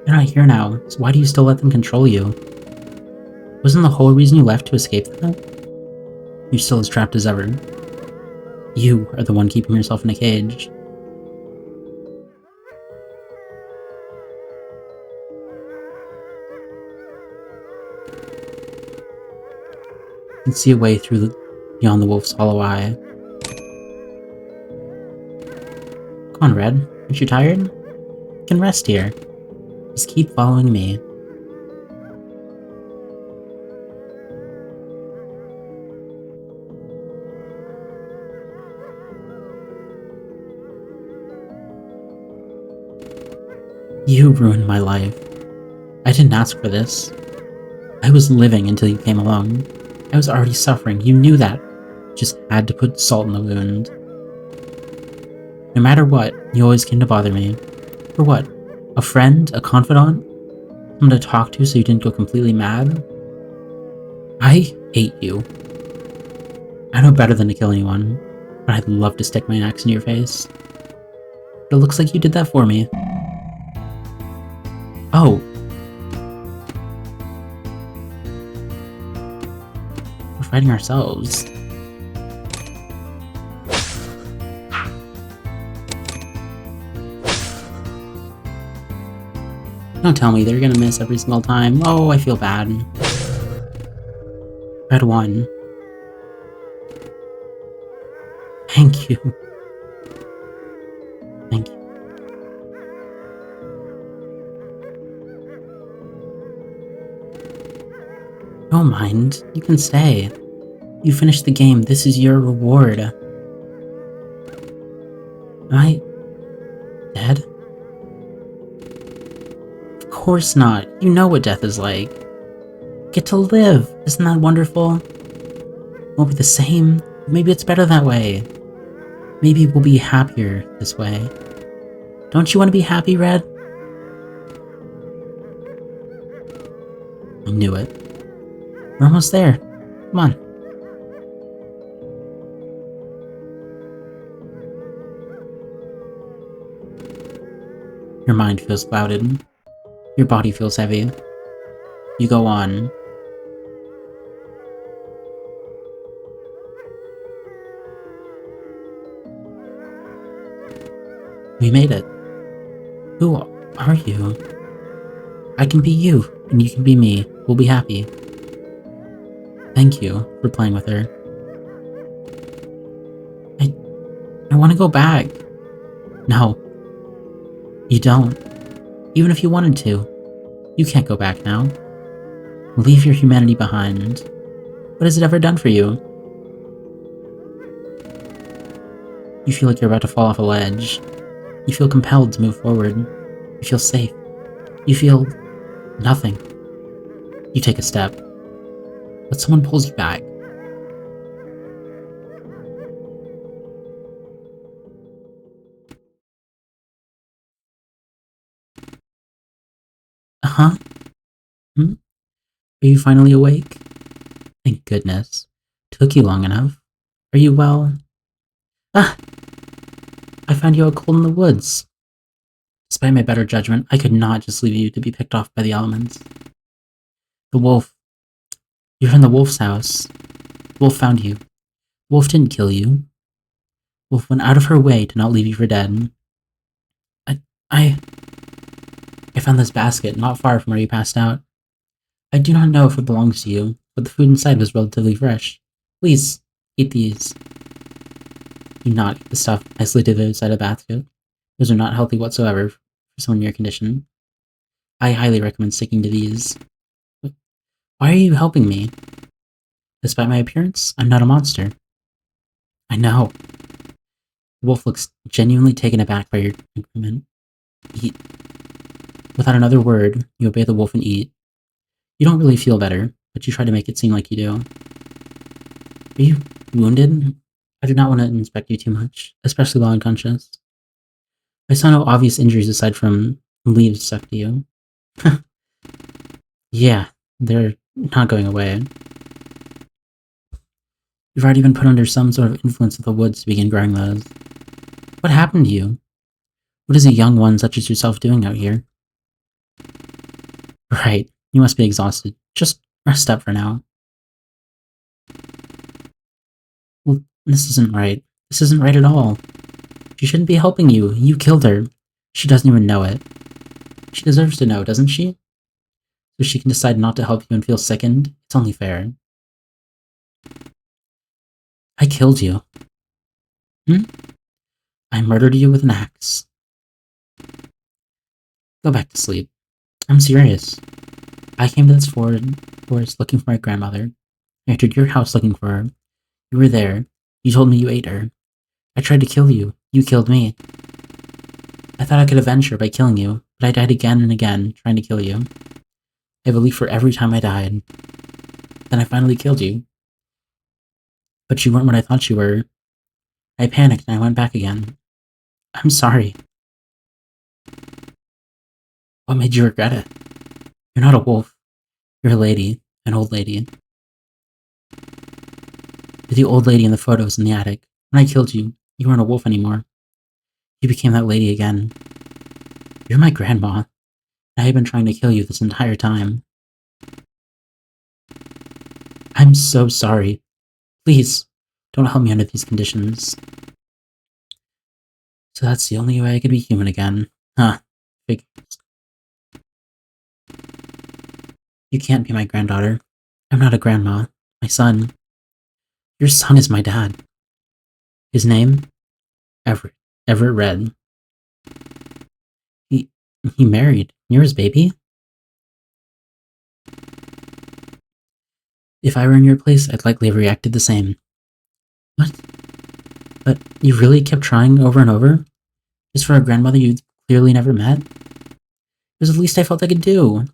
You're not here now, so why do you still let them control you? Wasn't the whole reason you left to escape them? You're still as trapped as ever. You are the one keeping yourself in a cage. can see a way beyond the wolf's hollow eye. Come on, Red. Aren't you tired? You can rest here. Just keep following me. You ruined my life. I didn't ask for this. I was living until you came along. I was already suffering. You knew that. Just had to put salt in the wound. No matter what, you always came to bother me. For what? A friend? A confidant? Someone to talk to so you didn't go completely mad? I hate you. I know better than to kill anyone, but I'd love to stick my axe in your face. But it looks like you did that for me. Oh. We're fighting ourselves. Don't tell me they're gonna miss every single time. Oh, I feel bad. Red won. Thank you. Thank you. Don't mind. You can stay. You finished the game. This is your reward. Am I dead? Of course not. You know what death is like. Get to live. Isn't that wonderful? Won't be the same. Maybe it's better that way. Maybe we'll be happier this way. Don't you want to be happy, Red? I knew it. We're almost there. Come on. Your mind feels clouded. Your body feels heavy. You go on. We made it. Who are you? I can be you, and you can be me. We'll be happy. Thank you for playing with her. I want to go back. No. You don't. Even if you wanted to. You can't go back now. Leave your humanity behind. What has it ever done for you? You feel like you're about to fall off a ledge. You feel compelled to move forward. You feel safe. You feel nothing. You take a step, but someone pulls you back. Uh-huh? Hmm? Are you finally awake? Thank goodness. Took you long enough. Are you well? Ah! I found you out cold in the woods. Despite my better judgment, I could not just leave you to be picked off by the elements. The wolf. You're in the wolf's house. The wolf found you. The wolf didn't kill you. The wolf went out of her way to not leave you for dead. I found this basket not far from where you passed out. I do not know if it belongs to you, but the food inside was relatively fresh. Please, eat these. Do not eat the stuff isolated inside a basket. Those are not healthy whatsoever for someone in your condition. I highly recommend sticking to these. Why are you helping me? Despite my appearance, I'm not a monster. I know. The wolf looks genuinely taken aback by your compliment. Eat. Without another word, you obey the wolf and eat. You don't really feel better, but you try to make it seem like you do. Are you wounded? I do not want to inspect you too much, especially while unconscious. I saw no obvious injuries aside from leaves stuck to you. Yeah, they're not going away. You've already been put under some sort of influence of the woods to begin growing those. What happened to you? What is a young one such as yourself doing out here? Right, you must be exhausted. Just rest up for now. Well, this isn't right. This isn't right at all. She shouldn't be helping you. You killed her. She doesn't even know it. She deserves to know, doesn't she? So she can decide not to help you and feel sickened. It's only fair. I killed you. Hmm? I murdered you with an axe. Go back to sleep. I'm serious. I came to this forest looking for my grandmother. I entered your house looking for her. You were there. You told me you ate her. I tried to kill you. You killed me. I thought I could avenge her by killing you, but I died again and again trying to kill you. I believed for every time I died. Then I finally killed you. But you weren't what I thought you were. I panicked and I went back again. I'm sorry. What made you regret it? You're not a wolf. You're a lady. An old lady. You're the old lady in the photos in the attic. When I killed you, you weren't a wolf anymore. You became that lady again. You're my grandma. I have been trying to kill you this entire time. I'm so sorry. Please, don't help me under these conditions. So that's the only way I could be human again. Huh. Figures. You can't be my granddaughter. I'm not a grandma. My son. Your son is my dad. His name? Everett. Everett Red. He married. You're his baby? If I were in your place, I'd likely have reacted the same. What? But you really kept trying over and over? Just for a grandmother you clearly never met? It was the least I felt I could do.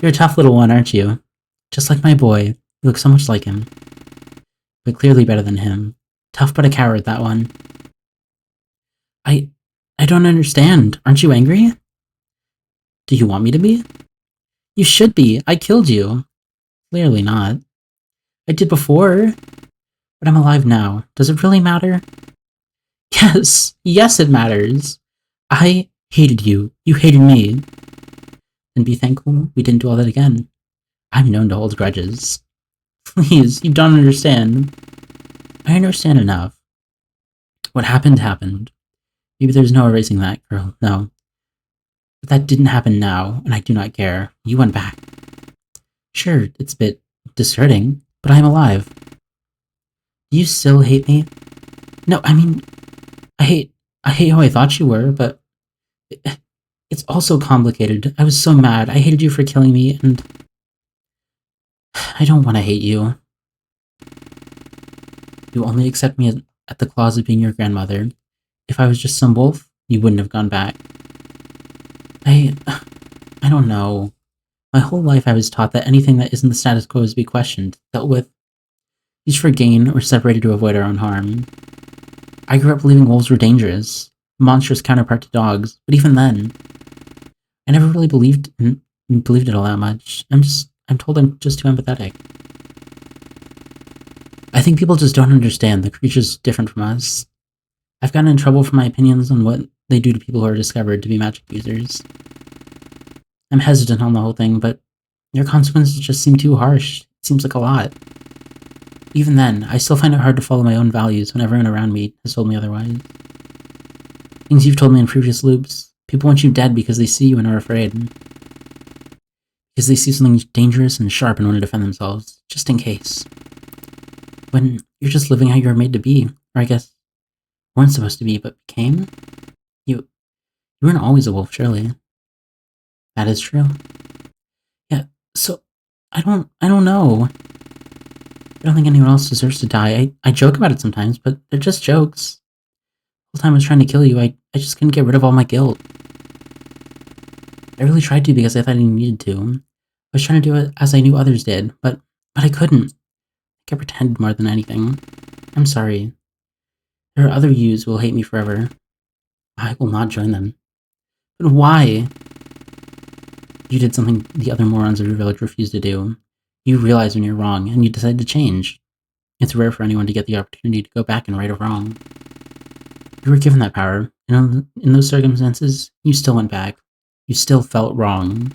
You're a tough little one, aren't you? Just like my boy. You look so much like him. But clearly better than him. Tough but a coward, that one. I don't understand. Aren't you angry? Do you want me to be? You should be. I killed you. Clearly not. I did before. But I'm alive now. Does it really matter? Yes. Yes, it matters. I hated you. You hated me. And be thankful we didn't do all that again. I'm known to hold grudges. Please, you don't understand. I understand enough. What happened, happened. Maybe there's no erasing that, girl. No. But that didn't happen now, and I do not care. You went back. Sure, it's a bit disheartening, but I'm alive. Do you still hate me? No, I mean, I hate how I thought you were, but it's also complicated. I was so mad. I hated you for killing me, and I don't want to hate you. You only accept me at the clause of being your grandmother. If I was just some wolf, you wouldn't have gone back. I don't know. My whole life I was taught that anything that isn't the status quo is to be questioned, dealt with, used for gain, or separated to avoid our own harm. I grew up believing wolves were dangerous, a monstrous counterpart to dogs, but even then, I never really believed it all that much. I'm told I'm just too empathetic. I think people just don't understand the creature's different from us. I've gotten in trouble for my opinions on what they do to people who are discovered to be magic users. I'm hesitant on the whole thing, but your consequences just seem too harsh. It seems like a lot. Even then, I still find it hard to follow my own values when everyone around me has told me otherwise. Things you've told me in previous loops. People want you dead because they see you and are afraid. Because they see something dangerous and sharp and want to defend themselves, just in case. When you're just living how you were made to be, or I guess weren't supposed to be, but became? You weren't always a wolf, surely. That is true. Yeah, so I don't know. I don't think anyone else deserves to die. I joke about it sometimes, but they're just jokes. The whole time I was trying to kill you, I just couldn't get rid of all my guilt. I really tried to because I thought I needed to. I was trying to do it as I knew others did, but I couldn't. I pretended more than anything. I'm sorry. There are other yous who will hate me forever. I will not join them. But why? You did something the other morons of your village refused to do. You realize when you're wrong, and you decide to change. It's rare for anyone to get the opportunity to go back and right a wrong. You were given that power, and in those circumstances, you still went back. You still felt wrong.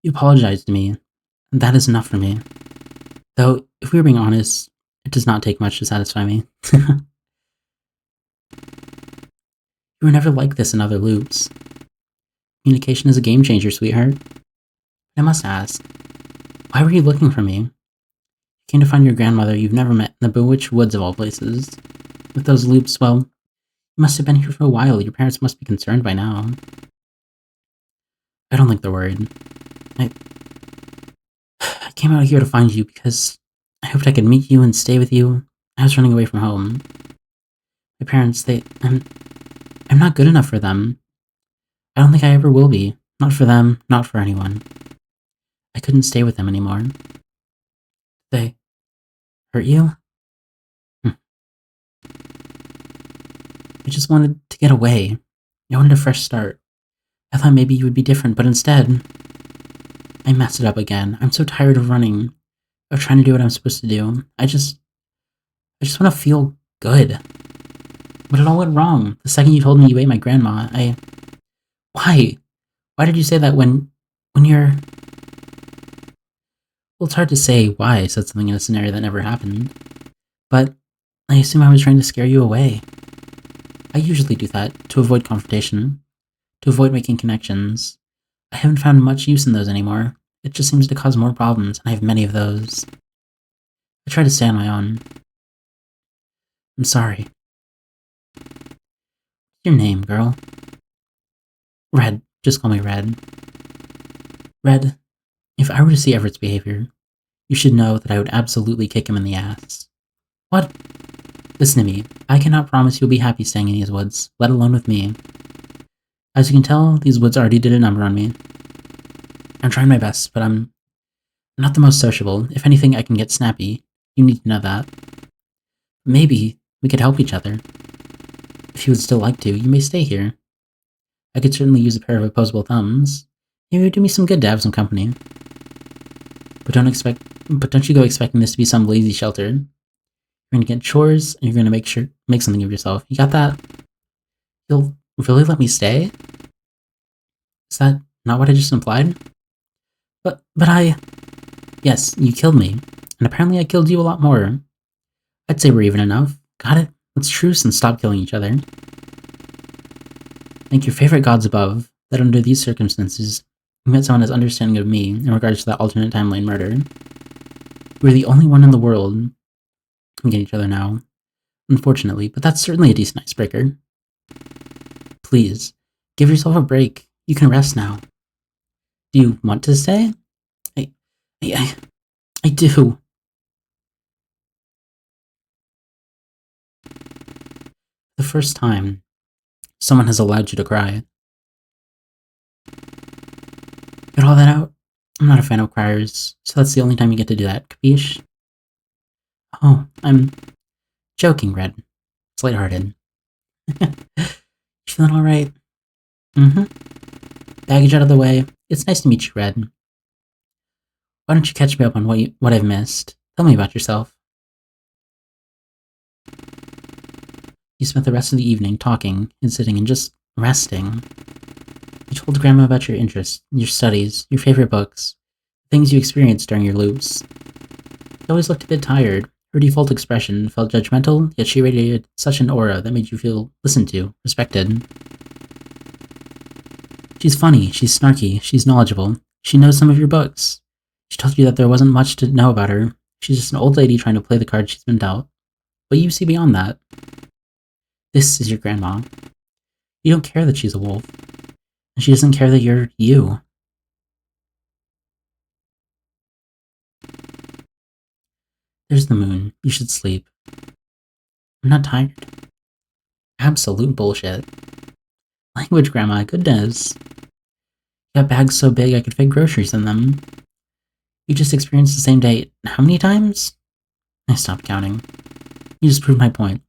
You apologized to me, and that is enough for me. Though, if we were being honest, it does not take much to satisfy me. You were never like this in other loops. Communication is a game changer, sweetheart. I must ask, why were you looking for me? came to find your grandmother you've never met in the bewitched woods of all places. With those loops, well, you must have been here for a while. Your parents must be concerned by now. I don't think they're worried. I came out here to find you because I hoped I could meet you and stay with you. I was running away from home. My parents, I'm not good enough for them. I don't think I ever will be. Not for them, not for anyone. I couldn't stay with them anymore. They hurt you? Hm. I just wanted to get away. I wanted a fresh start. I thought maybe you would be different, but instead, I messed it up again. I'm so tired of running, of trying to do what I'm supposed to do. I just want to feel good. But it all went wrong. The second you told me you ate my grandma, Why? Why did you say that when you're... Well, it's hard to say why I said something in a scenario that never happened. But I assume I was trying to scare you away. I usually do that, to avoid confrontation, to avoid making connections. I haven't found much use in those anymore. It just seems to cause more problems, and I have many of those. I try to stay on my own. I'm sorry. What's your name, girl? Red. Just call me Red. Red, if I were to see Everett's behavior, you should know that I would absolutely kick him in the ass. What? Listen to me. I cannot promise you'll be happy staying in these woods, let alone with me. As you can tell, these woods already did a number on me. I'm trying my best, but I'm not the most sociable. If anything, I can get snappy. You need to know that. Maybe we could help each other. If you would still like to, you may stay here. I could certainly use a pair of opposable thumbs. Maybe it would do me some good to have some company. But don't you go expecting this to be some lazy shelter. You're gonna get chores, and you're gonna make something of yourself. You got that? You'll really let me stay? Is that not what I just implied? But yes, you killed me. And apparently I killed you a lot more. I'd say we're even enough. Got it? Let's truce and stop killing each other. Thank your favorite gods above that under these circumstances, you met someone as understanding of me in regards to that alternate timeline murder. We're the only one in the world who can get each other now, unfortunately, but that's certainly a decent icebreaker. Please, give yourself a break. You can rest now. Do you want to stay? I do. The first time someone has allowed you to cry. Get all that out? I'm not a fan of criers, so that's the only time you get to do that, capiche? Oh, I'm joking, Red. It's lighthearted. You feeling alright? Mm-hmm. Baggage out of the way. It's nice to meet you, Red. Why don't you catch me up on what I've missed? Tell me about yourself. You spent the rest of the evening talking and sitting and just resting. You told Grandma about your interests, your studies, your favorite books, things you experienced during your loops. You always looked a bit tired. Her default expression felt judgmental, yet she radiated such an aura that made you feel listened to, respected. She's funny, she's snarky, she's knowledgeable. She knows some of your books. She told you that there wasn't much to know about her. She's just an old lady trying to play the cards she's been dealt. But you see beyond that. This is your grandma. You don't care that she's a wolf. And she doesn't care that you're you. There's the moon. You should sleep. I'm not tired. Absolute bullshit. Language, Grandma, goodness. You got bags so big I could fit groceries in them. You just experienced the same day how many times? I stopped counting. You just proved my point.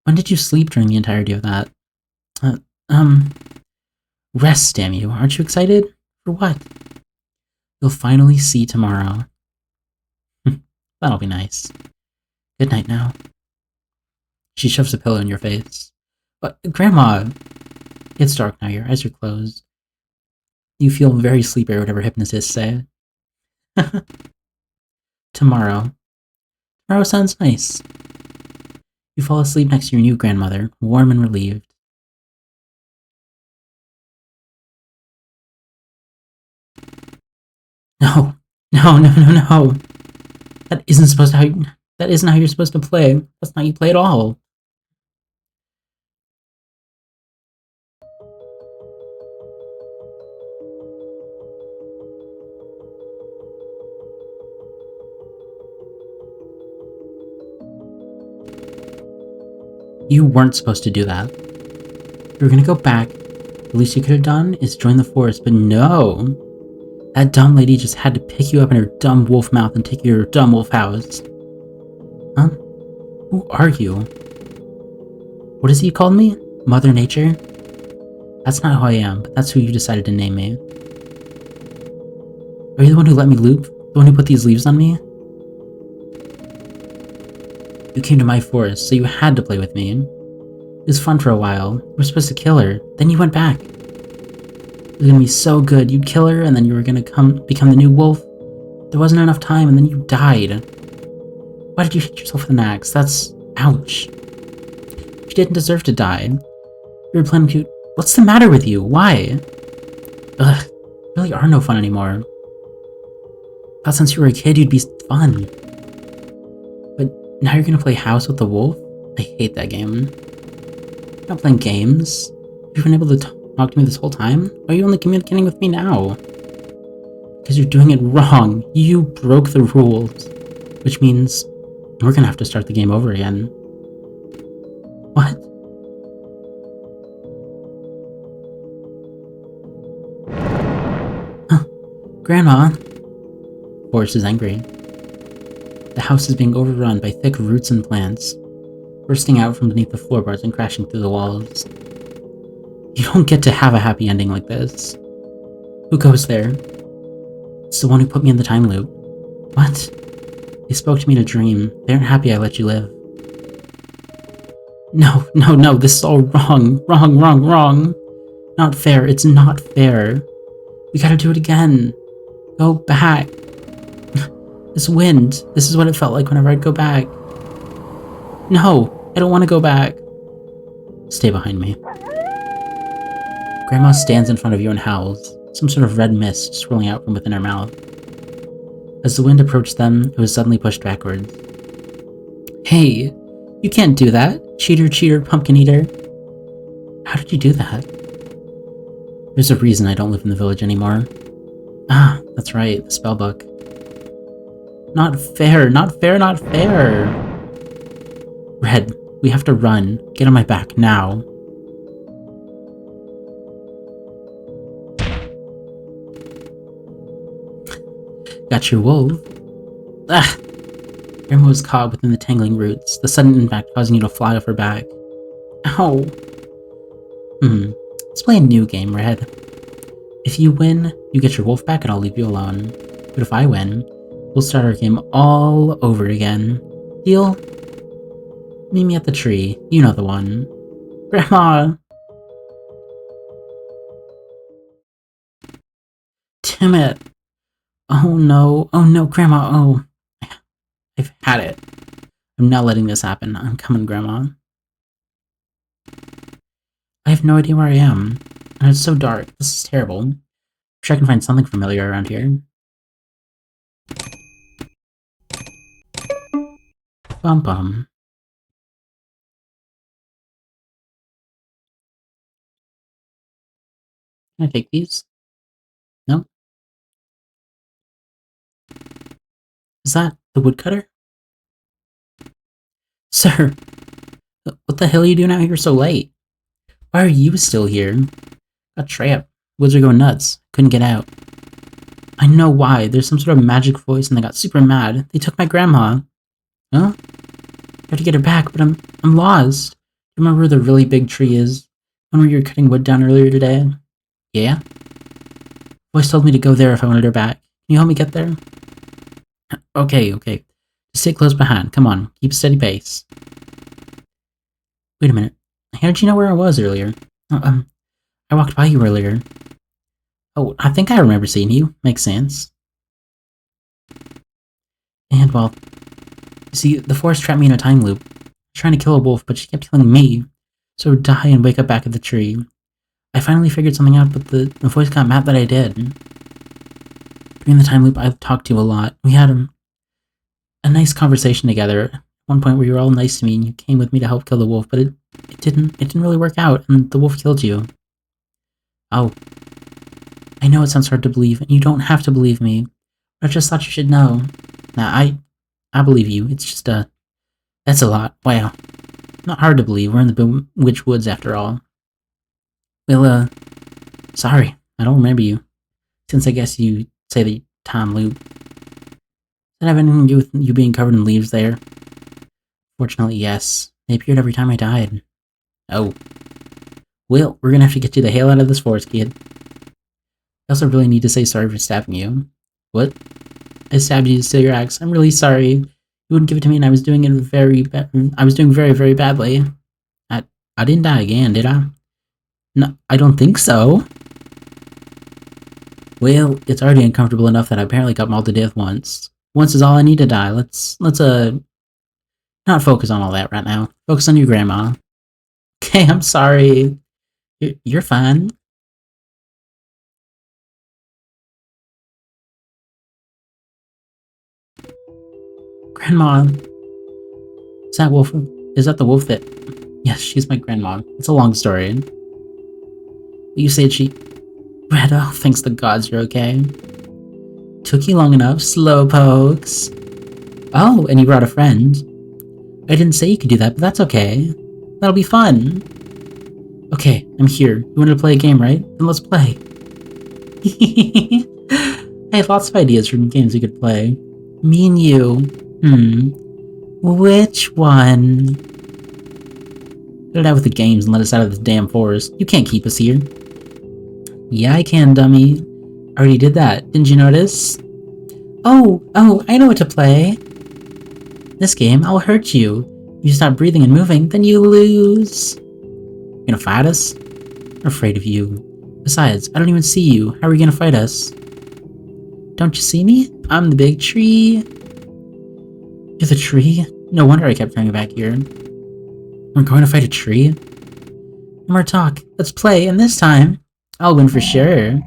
When did you sleep during the entirety of that? Rest, damn you. Aren't you excited? For what? You'll finally see tomorrow. That'll be nice. Good night now. She shoves a pillow in your face. But, Grandma! It's dark now, your eyes are closed. You feel very sleepy or whatever hypnotists say. Tomorrow. Tomorrow sounds nice. You fall asleep next to your new grandmother, warm and relieved. No. No. That isn't supposed to how you, that isn't how you're supposed to play. That's not how you play at all. You weren't supposed to do that. You were gonna go back. The least you could have done is join the forest, but no. That dumb lady just had to pick you up in her dumb wolf mouth and take you to her dumb wolf house. Huh? Who are you? What is it you called me? Mother Nature? That's not who I am, but that's who you decided to name me. Are you the one who let me loop? The one who put these leaves on me? You came to my forest, so you had to play with me. It was fun for a while. You were supposed to kill her, then you went back. It was gonna be so good. You'd kill her, and then you were gonna become the new wolf. There wasn't enough time, and then you died. Why did you hit yourself with an axe? That's... ouch. You didn't deserve to die. You were planning to... What's the matter with you? Why? Ugh, you really are no fun anymore. I thought since you were a kid, you'd be fun. But now you're gonna play house with the wolf? I hate that game. You're not playing games. You've been able to talk to me this whole time? Why are you only communicating with me now? Because you're doing it wrong. You broke the rules. Which means we're gonna have to start the game over again. What? Huh. Grandma! Forrest is angry. The house is being overrun by thick roots and plants, bursting out from beneath the floorboards and crashing through the walls. You don't get to have a happy ending like this. Who goes there? It's the one who put me in the time loop. What? They spoke to me in a dream. They aren't happy I let you live. No, no, no, this is all wrong. Wrong, wrong, wrong. Not fair, it's not fair. We gotta do it again. Go back. This wind, this is what it felt like whenever I'd go back. No, I don't want to go back. Stay behind me. Grandma stands in front of you and howls, some sort of red mist swirling out from within her mouth. As the wind approached them, it was suddenly pushed backwards. Hey, you can't do that. Cheater, cheater, pumpkin eater. How did you do that? There's a reason I don't live in the village anymore. Ah, that's right, the spellbook. Not fair, not fair, not fair! Red, we have to run. Get on my back, now. Got your wolf. Ah! Grandma was caught within the tangling roots, the sudden impact causing you to fly off her back. Ow! Let's play a new game, Red. If you win, you get your wolf back and I'll leave you alone. But if I win, we'll start our game all over again. Deal? Meet me at the tree. You know the one. Grandma! Damn it! Oh no, Grandma, oh. I've had it. I'm not letting this happen. I'm coming, Grandma. I have no idea where I am. And it's so dark. This is terrible. I'm sure I can find something familiar around here. Bum bum. Can I take these? No? Is that the woodcutter? Sir! What the hell are you doing out here so late? Why are you still here? Got trapped. Woods are going nuts. Couldn't get out. I know why. There's some sort of magic voice and they got super mad. They took my grandma. Huh? I have to get her back, but I'm lost. Do you remember where the really big tree is? When where you were cutting wood down earlier today? Yeah? Voice told me to go there if I wanted her back. Can you help me get there? Okay. Just stay close behind. Come on. Keep a steady pace. Wait a minute. How did you know where I was earlier? I walked by you earlier. Oh, I think I remember seeing you. Makes sense. And, well, you see, the forest trapped me in a time loop. I was trying to kill a wolf, but she kept killing me. So I would die and wake up back at the tree. I finally figured something out, but the voice got mad that I did. During the time loop, I talked to you a lot. We had a nice conversation together. At one point where you were all nice to me and you came with me to help kill the wolf, but it didn't really work out, and the wolf killed you. Oh, I know it sounds hard to believe, and you don't have to believe me, but I just thought you should know. Now, I believe you. It's just that's a lot. Wow. Not hard to believe. We're in the Bewitched Woods after all. Well, sorry. I don't remember you. Since I guess you say the time loop. Does that have anything to do with you being covered in leaves there? Fortunately, yes. They appeared every time I died. Oh. Well, we're gonna have to get you the hell out of this forest, kid. I also really need to say sorry for stabbing you. What? I stabbed you to steal your axe. I'm really sorry. You wouldn't give it to me and I was doing it I was doing very, very badly. I didn't die again, did I? No, I don't think so. Well, it's already uncomfortable enough that I apparently got mauled to death once. Once is all I need to die. Let's not focus on all that right now. Focus on your grandma. Okay, I'm sorry. You're fine. Grandma. Is that the wolf that... Yes, she's my grandma. It's a long story. You said she... Red, oh, thanks the gods you're okay. Took you long enough, slowpokes. Oh, and you brought a friend. I didn't say you could do that, but that's okay. That'll be fun. Okay, I'm here. You wanted to play a game, right? Then let's play. I have lots of ideas for games we could play. Me and you. Which one? Get it out with the games and let us out of this damn forest. You can't keep us here. Yeah, I can, dummy. I already did that. Didn't you notice? Oh, I know what to play. This game, I'll hurt you. If you stop breathing and moving, then you lose. You gonna fight us? I'm afraid of you. Besides, I don't even see you. How are you gonna fight us? Don't you see me? I'm the big tree. You're the tree? No wonder I kept coming back here. We're going to fight a tree? No more talk. Let's play, and this time, I'll win for sure.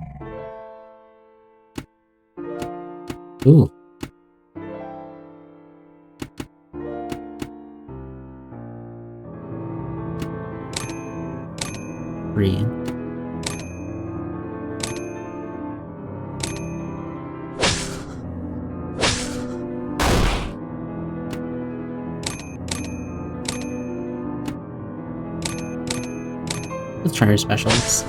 Ooh. Three. Let's try our specials.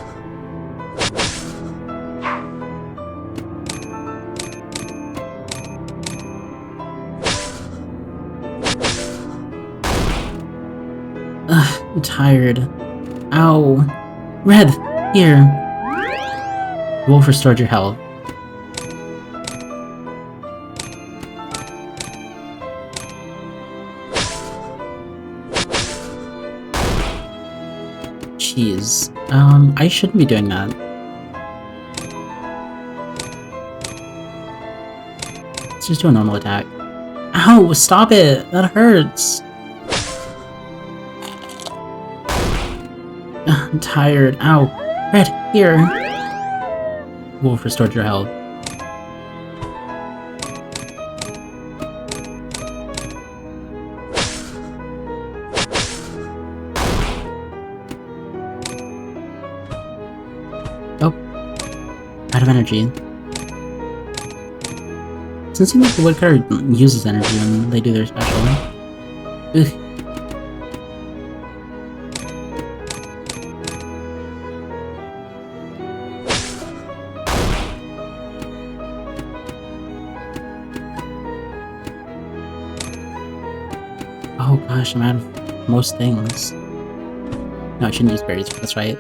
Ugh, I'm tired. Ow. Red, here. The wolf restored your health. Jeez. I shouldn't be doing that. Let's just do a normal attack. Ow, stop it! That hurts! I'm tired. Ow. Red, here. Wolf restored your health. Oh. Out of energy. Doesn't seem like the woodcutter uses energy when they do their special. Ugh. Oh gosh, I'm out of most things. No, I shouldn't use berries, that's right.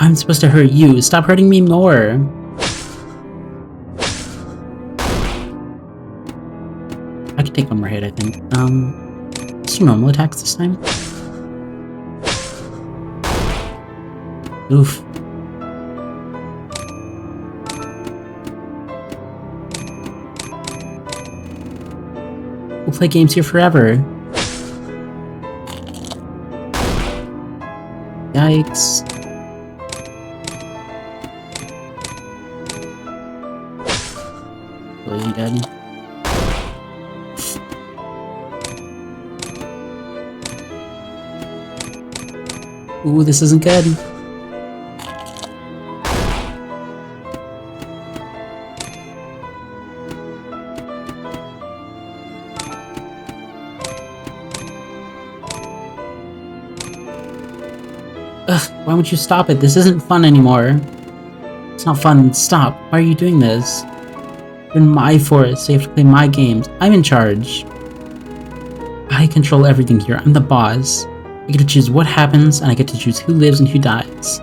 I'm supposed to hurt you. Stop hurting me more. I could take one more hit, I think. Let's do normal attacks this time. Oof. We'll play games here forever. Yikes. Really dead. Ooh, this isn't good. Ugh, why won't you stop it? This isn't fun anymore. It's not fun. Stop. Why are you doing this? You're in my forest, so you have to play my games. I'm in charge. I control everything here. I'm the boss. I get to choose what happens, and I get to choose who lives and who dies.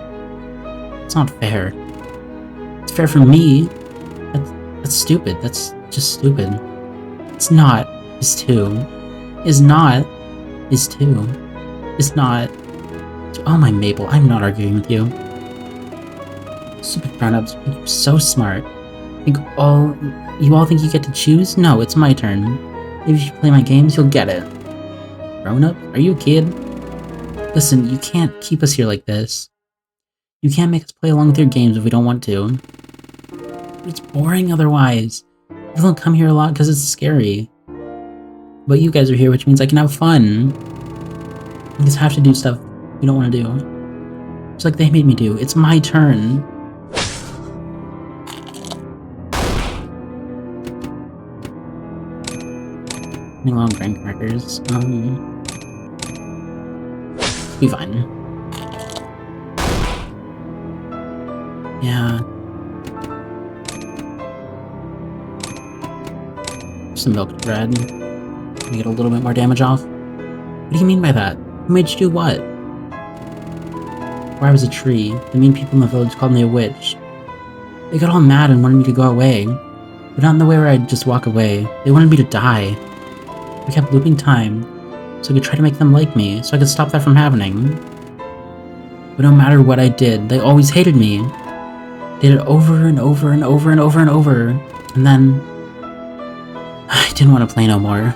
It's not fair. It's fair for me. That's stupid. That's just stupid. It's not. Is too. Is not. Is too. Is not. Oh my Maple, I'm not arguing with you. Stupid grown-ups, you're so smart. You all think you get to choose? No, it's my turn. If you play my games, you'll get it. Grown-up? Are you a kid? Listen, you can't keep us here like this. You can't make us play along with your games if we don't want to. It's boring otherwise. People don't come here a lot because it's scary. But you guys are here, which means I can have fun. You just have to do stuff you don't want to do. Just like they made me do. It's my turn. Long graham crackers. Be fine. Yeah. Some milk bread. Can we get a little bit more damage off? What do you mean by that? Who made you do what? Where I was a tree, the mean people in the village called me a witch. They got all mad and wanted me to go away, but not in the way where I'd just walk away. They wanted me to die. I kept looping time, so I could try to make them like me, so I could stop that from happening. But no matter what I did, they always hated me. They did it over and over and over and over and over, and then I didn't want to play no more.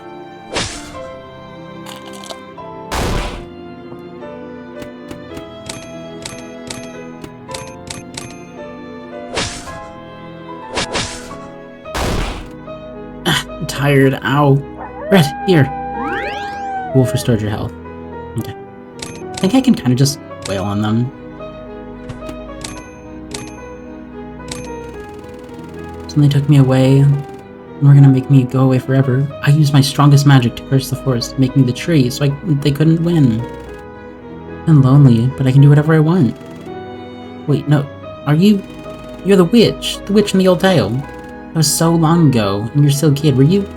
I'm tired. Ow. Red, here. Wolf restored your health. Okay. I think I can kind of just wail on them. So they took me away, and were gonna make me go away forever. I used my strongest magic to curse the forest, to make me the tree, so they couldn't win. I'm lonely, but I can do whatever I want. Wait, no. Are you? You're the witch. The witch in the old tale. That was so long ago, and you're still a kid. Were you?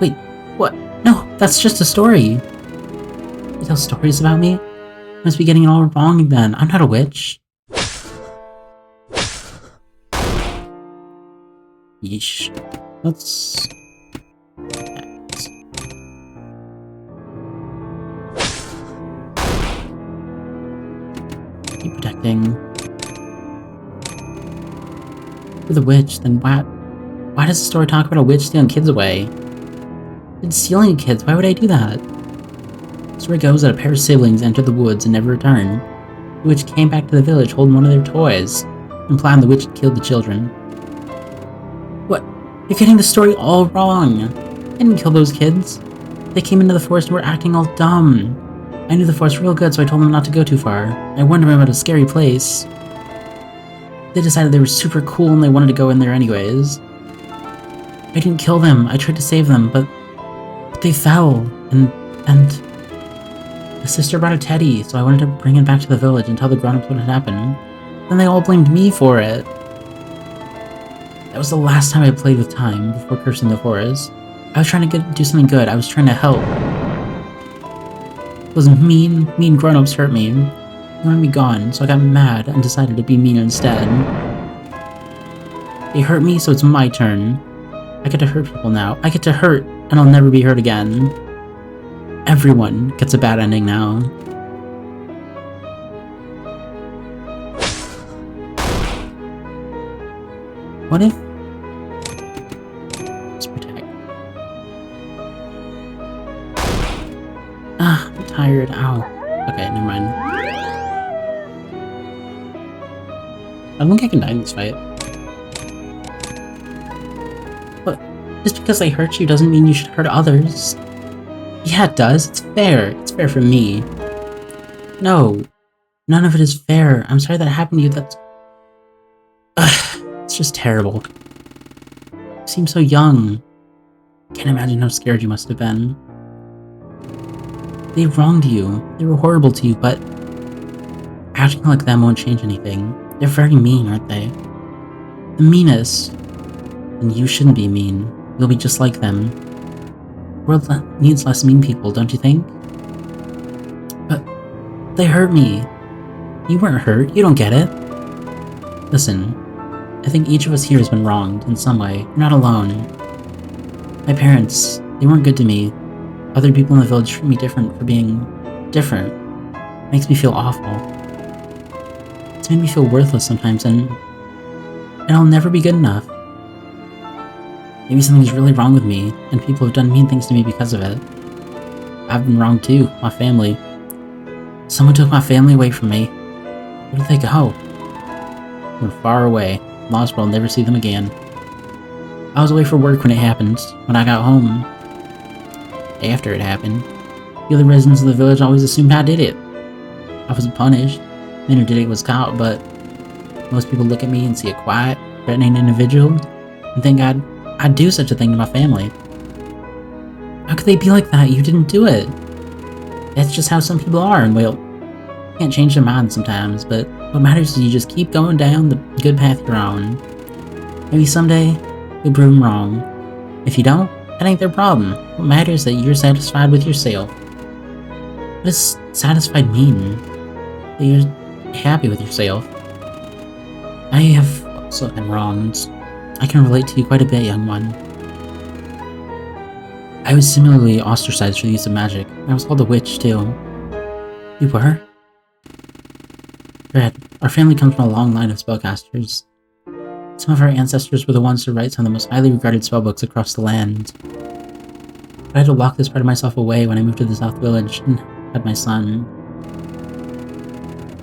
Wait, what? No, that's just a story. You tell stories about me? I must be getting it all wrong then. I'm not a witch. Yeesh. Let's... keep protecting. If you're the witch, then why does the story talk about a witch stealing kids away? It's stealing kids, why would I do that? The story goes that a pair of siblings entered the woods and never returned. The witch came back to the village holding one of their toys, implying the witch killed the children. What? You're getting the story all wrong! I didn't kill those kids. They came into the forest and were acting all dumb. I knew the forest real good, so I told them not to go too far. I warned them about a scary place. They decided they were super cool and they wanted to go in there anyways. I didn't kill them, I tried to save them, but they fell, and the sister brought a teddy, so I wanted to bring it back to the village and tell the grown-ups what had happened. Then they all blamed me for it. That was the last time I played with time, before cursing the forest. I was trying to do something good, I was trying to help. Those mean grown-ups hurt me. They wanted me gone, so I got mad and decided to be mean instead. They hurt me, so it's my turn. I get to hurt people now. I get to hurt, and I'll never be hurt again. Everyone gets a bad ending now. What if... let's protect. tired. Ow. Okay, never mind. I don't think I can die in this fight. But just because I hurt you doesn't mean you should hurt others. Yeah, it does. It's fair. It's fair for me. No. None of it is fair. I'm sorry that happened to you. That's... It's just terrible. You seem so young. Can't imagine how scared you must have been. They wronged you. They were horrible to you, but acting like them won't change anything. They're very mean, aren't they? The meanest. And you shouldn't be mean. You'll be just like them. The world needs less mean people, don't you think? But they hurt me. You weren't hurt. You don't get it. Listen, I think each of us here has been wronged in some way. You're not alone. My parents, they weren't good to me. Other people in the village treat me different for being different. It makes me feel awful. It's made me feel worthless sometimes, and I'll never be good enough. Maybe something's really wrong with me, and people have done mean things to me because of it. I've been wronged too, my family. Someone took my family away from me. Where did they go? They were far away, lost where I'll never see them again. I was away for work when it happened. When I got home, after it happened, the other residents of the village always assumed I did it. I wasn't punished. The man who did it was caught, but most people look at me and see a quiet, threatening individual and think I'd do such a thing to my family. How could they be like that? You didn't do it. That's just how some people are, and well, you can't change their minds sometimes, but what matters is you just keep going down the good path you're on. Maybe someday, you'll prove them wrong. If you don't, that ain't their problem. What matters is that you're satisfied with yourself. What does satisfied mean? That you're happy with yourself. I have also been wronged. I can relate to you quite a bit, young one. I was similarly ostracized for the use of magic. I was called a witch, too. You were? Red, our family comes from a long line of spellcasters. Some of our ancestors were the ones to write some of the most highly regarded spellbooks across the land. But I had to lock this part of myself away when I moved to the South Village and had my son.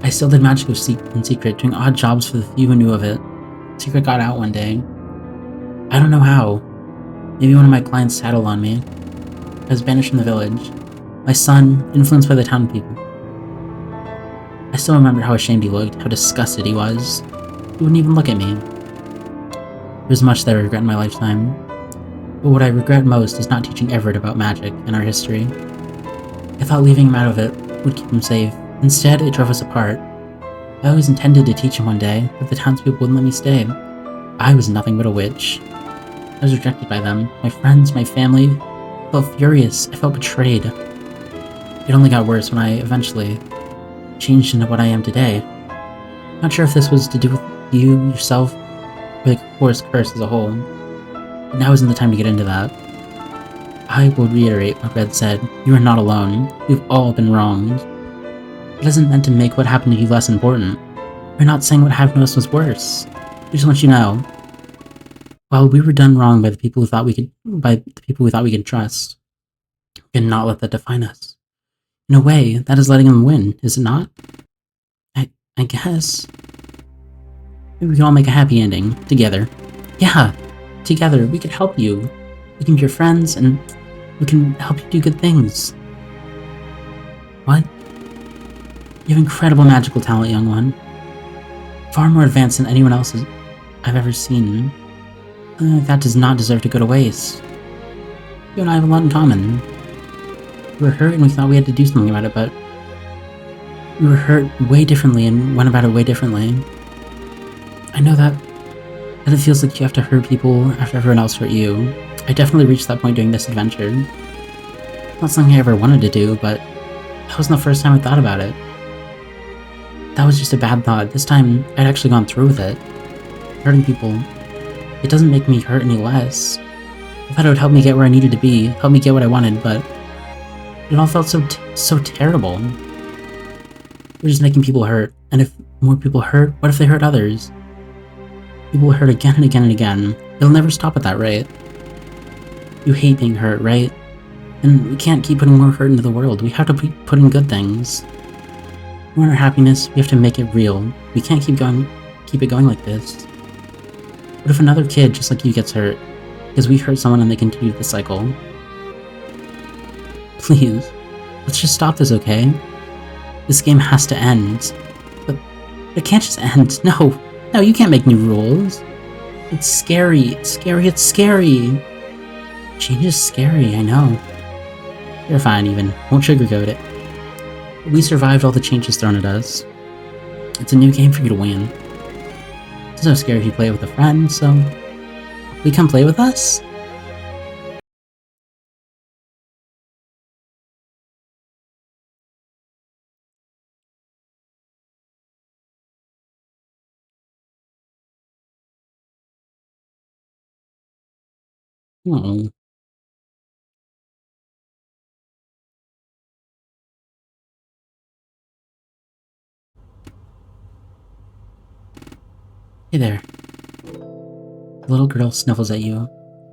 I still did magic in secret, doing odd jobs for the few who knew of it. The secret got out one day. I don't know how. Maybe one of my clients tattled on me. I was banished from the village. My son, influenced by the town people. I still remember how ashamed he looked, how disgusted he was. He wouldn't even look at me. There's much that I regret in my lifetime. But what I regret most is not teaching Everett about magic and our history. I thought leaving him out of it would keep him safe. Instead, it drove us apart. I always intended to teach him one day, but the townspeople wouldn't let me stay. I was nothing but a witch. I was rejected by them, my friends, my family. I felt furious. I felt betrayed. It only got worse when I eventually changed into what I am today. Not sure if this was to do with you, yourself, or the forest curse as a whole. But now isn't the time to get into that. I will reiterate what Red said. You are not alone. We've all been wronged. It isn't meant to make what happened to you less important. We're not saying what happened to us was worse. We just want you to know. While we were done wrong by the people who thought we could trust, we cannot let that define us. In a way, that is letting them win, is it not? I guess. Maybe we can all make a happy ending, together. Yeah, together, we could help you. We can be your friends, and we can help you do good things. What? You have incredible magical talent, young one. Far more advanced than anyone else I've ever seen. That does not deserve to go to waste. You and I have a lot in common. We were hurt and we thought we had to do something about it, but we were hurt way differently and went about it way differently. I know that it feels like you have to hurt people after everyone else hurt you. I definitely reached that point during this adventure. Not something I ever wanted to do, but that wasn't the first time I thought about it. That was just a bad thought. This time, I'd actually gone through with it. Hurting people, it doesn't make me hurt any less. I thought it would help me get where I needed to be, help me get what I wanted, but it all felt so terrible. We're just making people hurt, and if more people hurt, what if they hurt others? People will hurt again and again and again. It'll never stop at that rate. You hate being hurt, right? And we can't keep putting more hurt into the world. We have to put in good things. We want our happiness, we have to make it real. We can't keep it going like this. What if another kid just like you gets hurt? Because we hurt someone and they continue the cycle. Please, let's just stop this, okay? This game has to end. But it can't just end. No, you can't make new rules. It's scary, it's scary, it's scary. Change is scary, I know. You're fine even, won't sugarcoat it. We survived all the changes thrown at us. It's a new game for you to win. It's no scary if you play it with a friend, so... Will you come play with us? Oh. Hey there. The little girl sniffles at you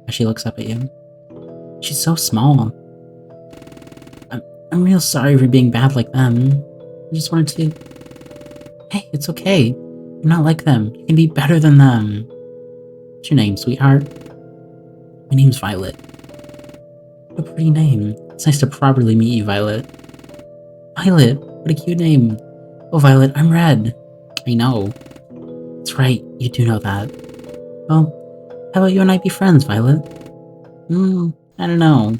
as she looks up at you. She's so small. I'm real sorry for being bad like them. I just wanted to... Hey, it's okay. You're not like them. You can be better than them. What's your name, sweetheart? My name's Violet. What a pretty name. It's nice to properly meet you, Violet. Violet, what a cute name. Oh, Violet, I'm Red. I know. That's right, you do know that. Well, how about you and I be friends, Violet? I don't know.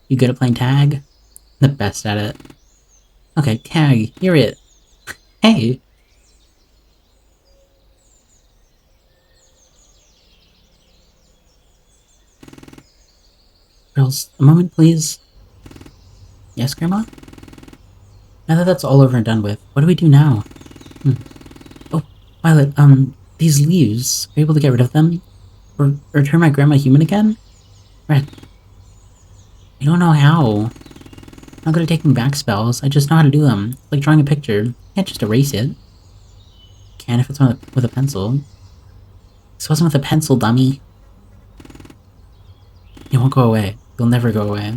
You good at playing tag? The best at it. Okay, tag, you're it. Hey! Girls, a moment, please. Yes, Grandma? Now that that's all over and done with, what do we do now? Oh, Violet, these leaves, are you able to get rid of them? Or turn my grandma human again? Red. I don't know how. I'm not good at taking back spells, I just know how to do them. It's like drawing a picture. You can't just erase it. Can if it's with a pencil. This wasn't with a pencil, dummy. It won't go away. You'll never go away.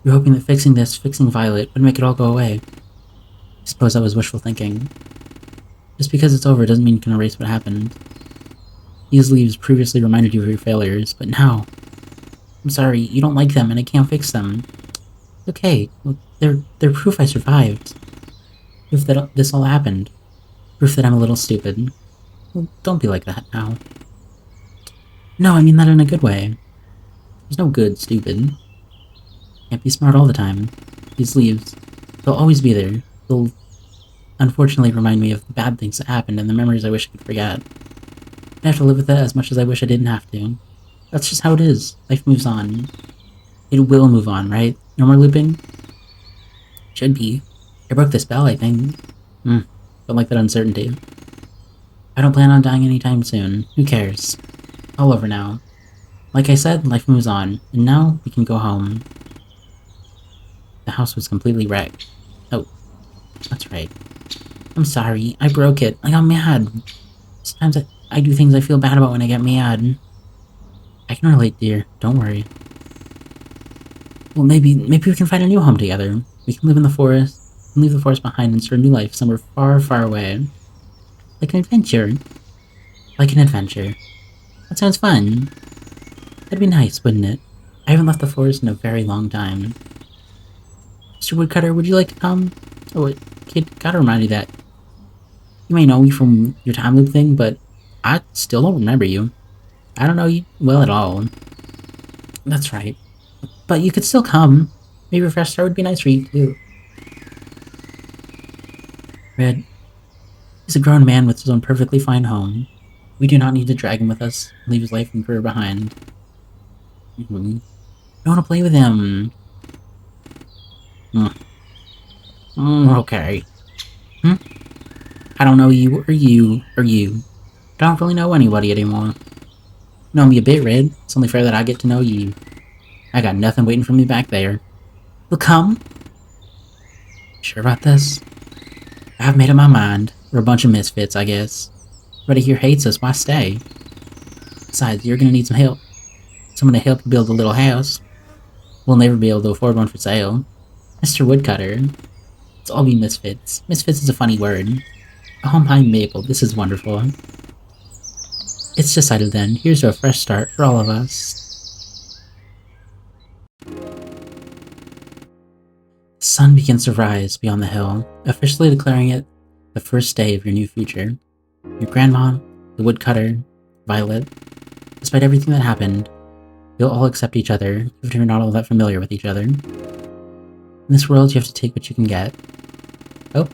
You're hoping that fixing Violet, would make it all go away. I suppose that was wishful thinking. Just because it's over doesn't mean you can erase what happened. These leaves previously reminded you of your failures, but now... I'm sorry, you don't like them and I can't fix them. It's okay. Well, they're proof I survived. Proof that this all happened. Proof that I'm a little stupid. Well, don't be like that now. No, I mean that in a good way. There's no good stupid. Can't be smart all the time. These leaves, they'll always be there. They'll unfortunately remind me of the bad things that happened and the memories I wish I could forget. I have to live with it as much as I wish I didn't have to. That's just how it is. Life moves on. It will move on, right? No more looping? Should be. I broke this bell, I think. Don't like that uncertainty. I don't plan on dying anytime soon. Who cares? All over now. Like I said, life moves on, and now we can go home. The house was completely wrecked. Oh, that's right. I'm sorry, I broke it. I got mad. Sometimes I do things I feel bad about when I get mad. I can relate, dear. Don't worry. Well, maybe we can find a new home together. We can live in the forest, and leave the forest behind and start a new life somewhere far, far away. Like an adventure. Like an adventure. That sounds fun. That'd be nice, wouldn't it? I haven't left the forest in a very long time. Mr. Woodcutter, would you like to come? Oh, wait, kid, gotta remind you that you may know me from your time loop thing, but I still don't remember you. I don't know you well at all. That's right. But you could still come. Maybe a fresh start would be nice for you, too. Red. He's a grown man with his own perfectly fine home. We do not need to drag him with us and leave his life and career behind. I don't want to play with him. Okay. I don't know you, or you, or you. I don't really know anybody anymore. You know me a bit, Red. It's only fair that I get to know you. I got nothing waiting for me back there. You'll come? Sure about this? I've made up my mind. We're a bunch of misfits, I guess. Everybody here hates us, why stay? Besides, you're gonna need some help. Someone to help you build a little house. We'll never be able to afford one for sale. Mr. Woodcutter. Let's all be misfits. Misfits is a funny word. Oh my Maple, this is wonderful. It's decided then. Here's to a fresh start for all of us. The sun begins to rise beyond the hill, officially declaring it the first day of your new future. Your grandma, the woodcutter, Violet, despite everything that happened, you'll all accept each other, even if you're not all that familiar with each other. In this world, you have to take what you can get. Oh.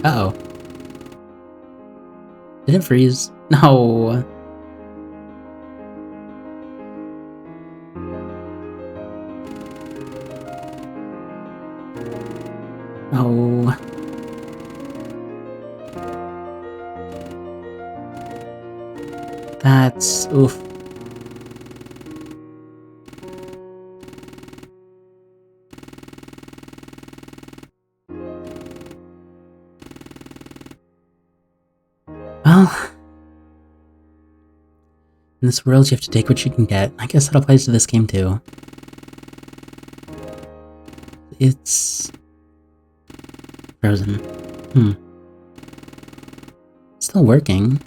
Uh-oh. Did it freeze? No. No. That's... oof. Well... in this world, you have to take what you can get. I guess that applies to this game, too. It's... frozen. Still working.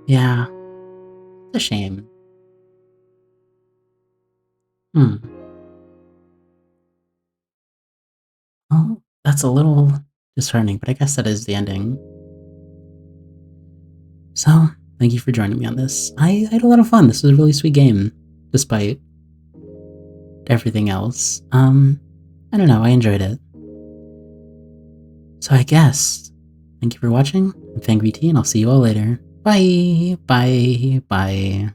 Yeah. It's a shame. Well, that's a little disheartening, but I guess that is the ending. So, thank you for joining me on this. I had a lot of fun. This was a really sweet game, despite everything else. I don't know, I enjoyed it. So I guess, thank you for watching. I'm FangBT, and I'll see you all later. Bye, bye, bye.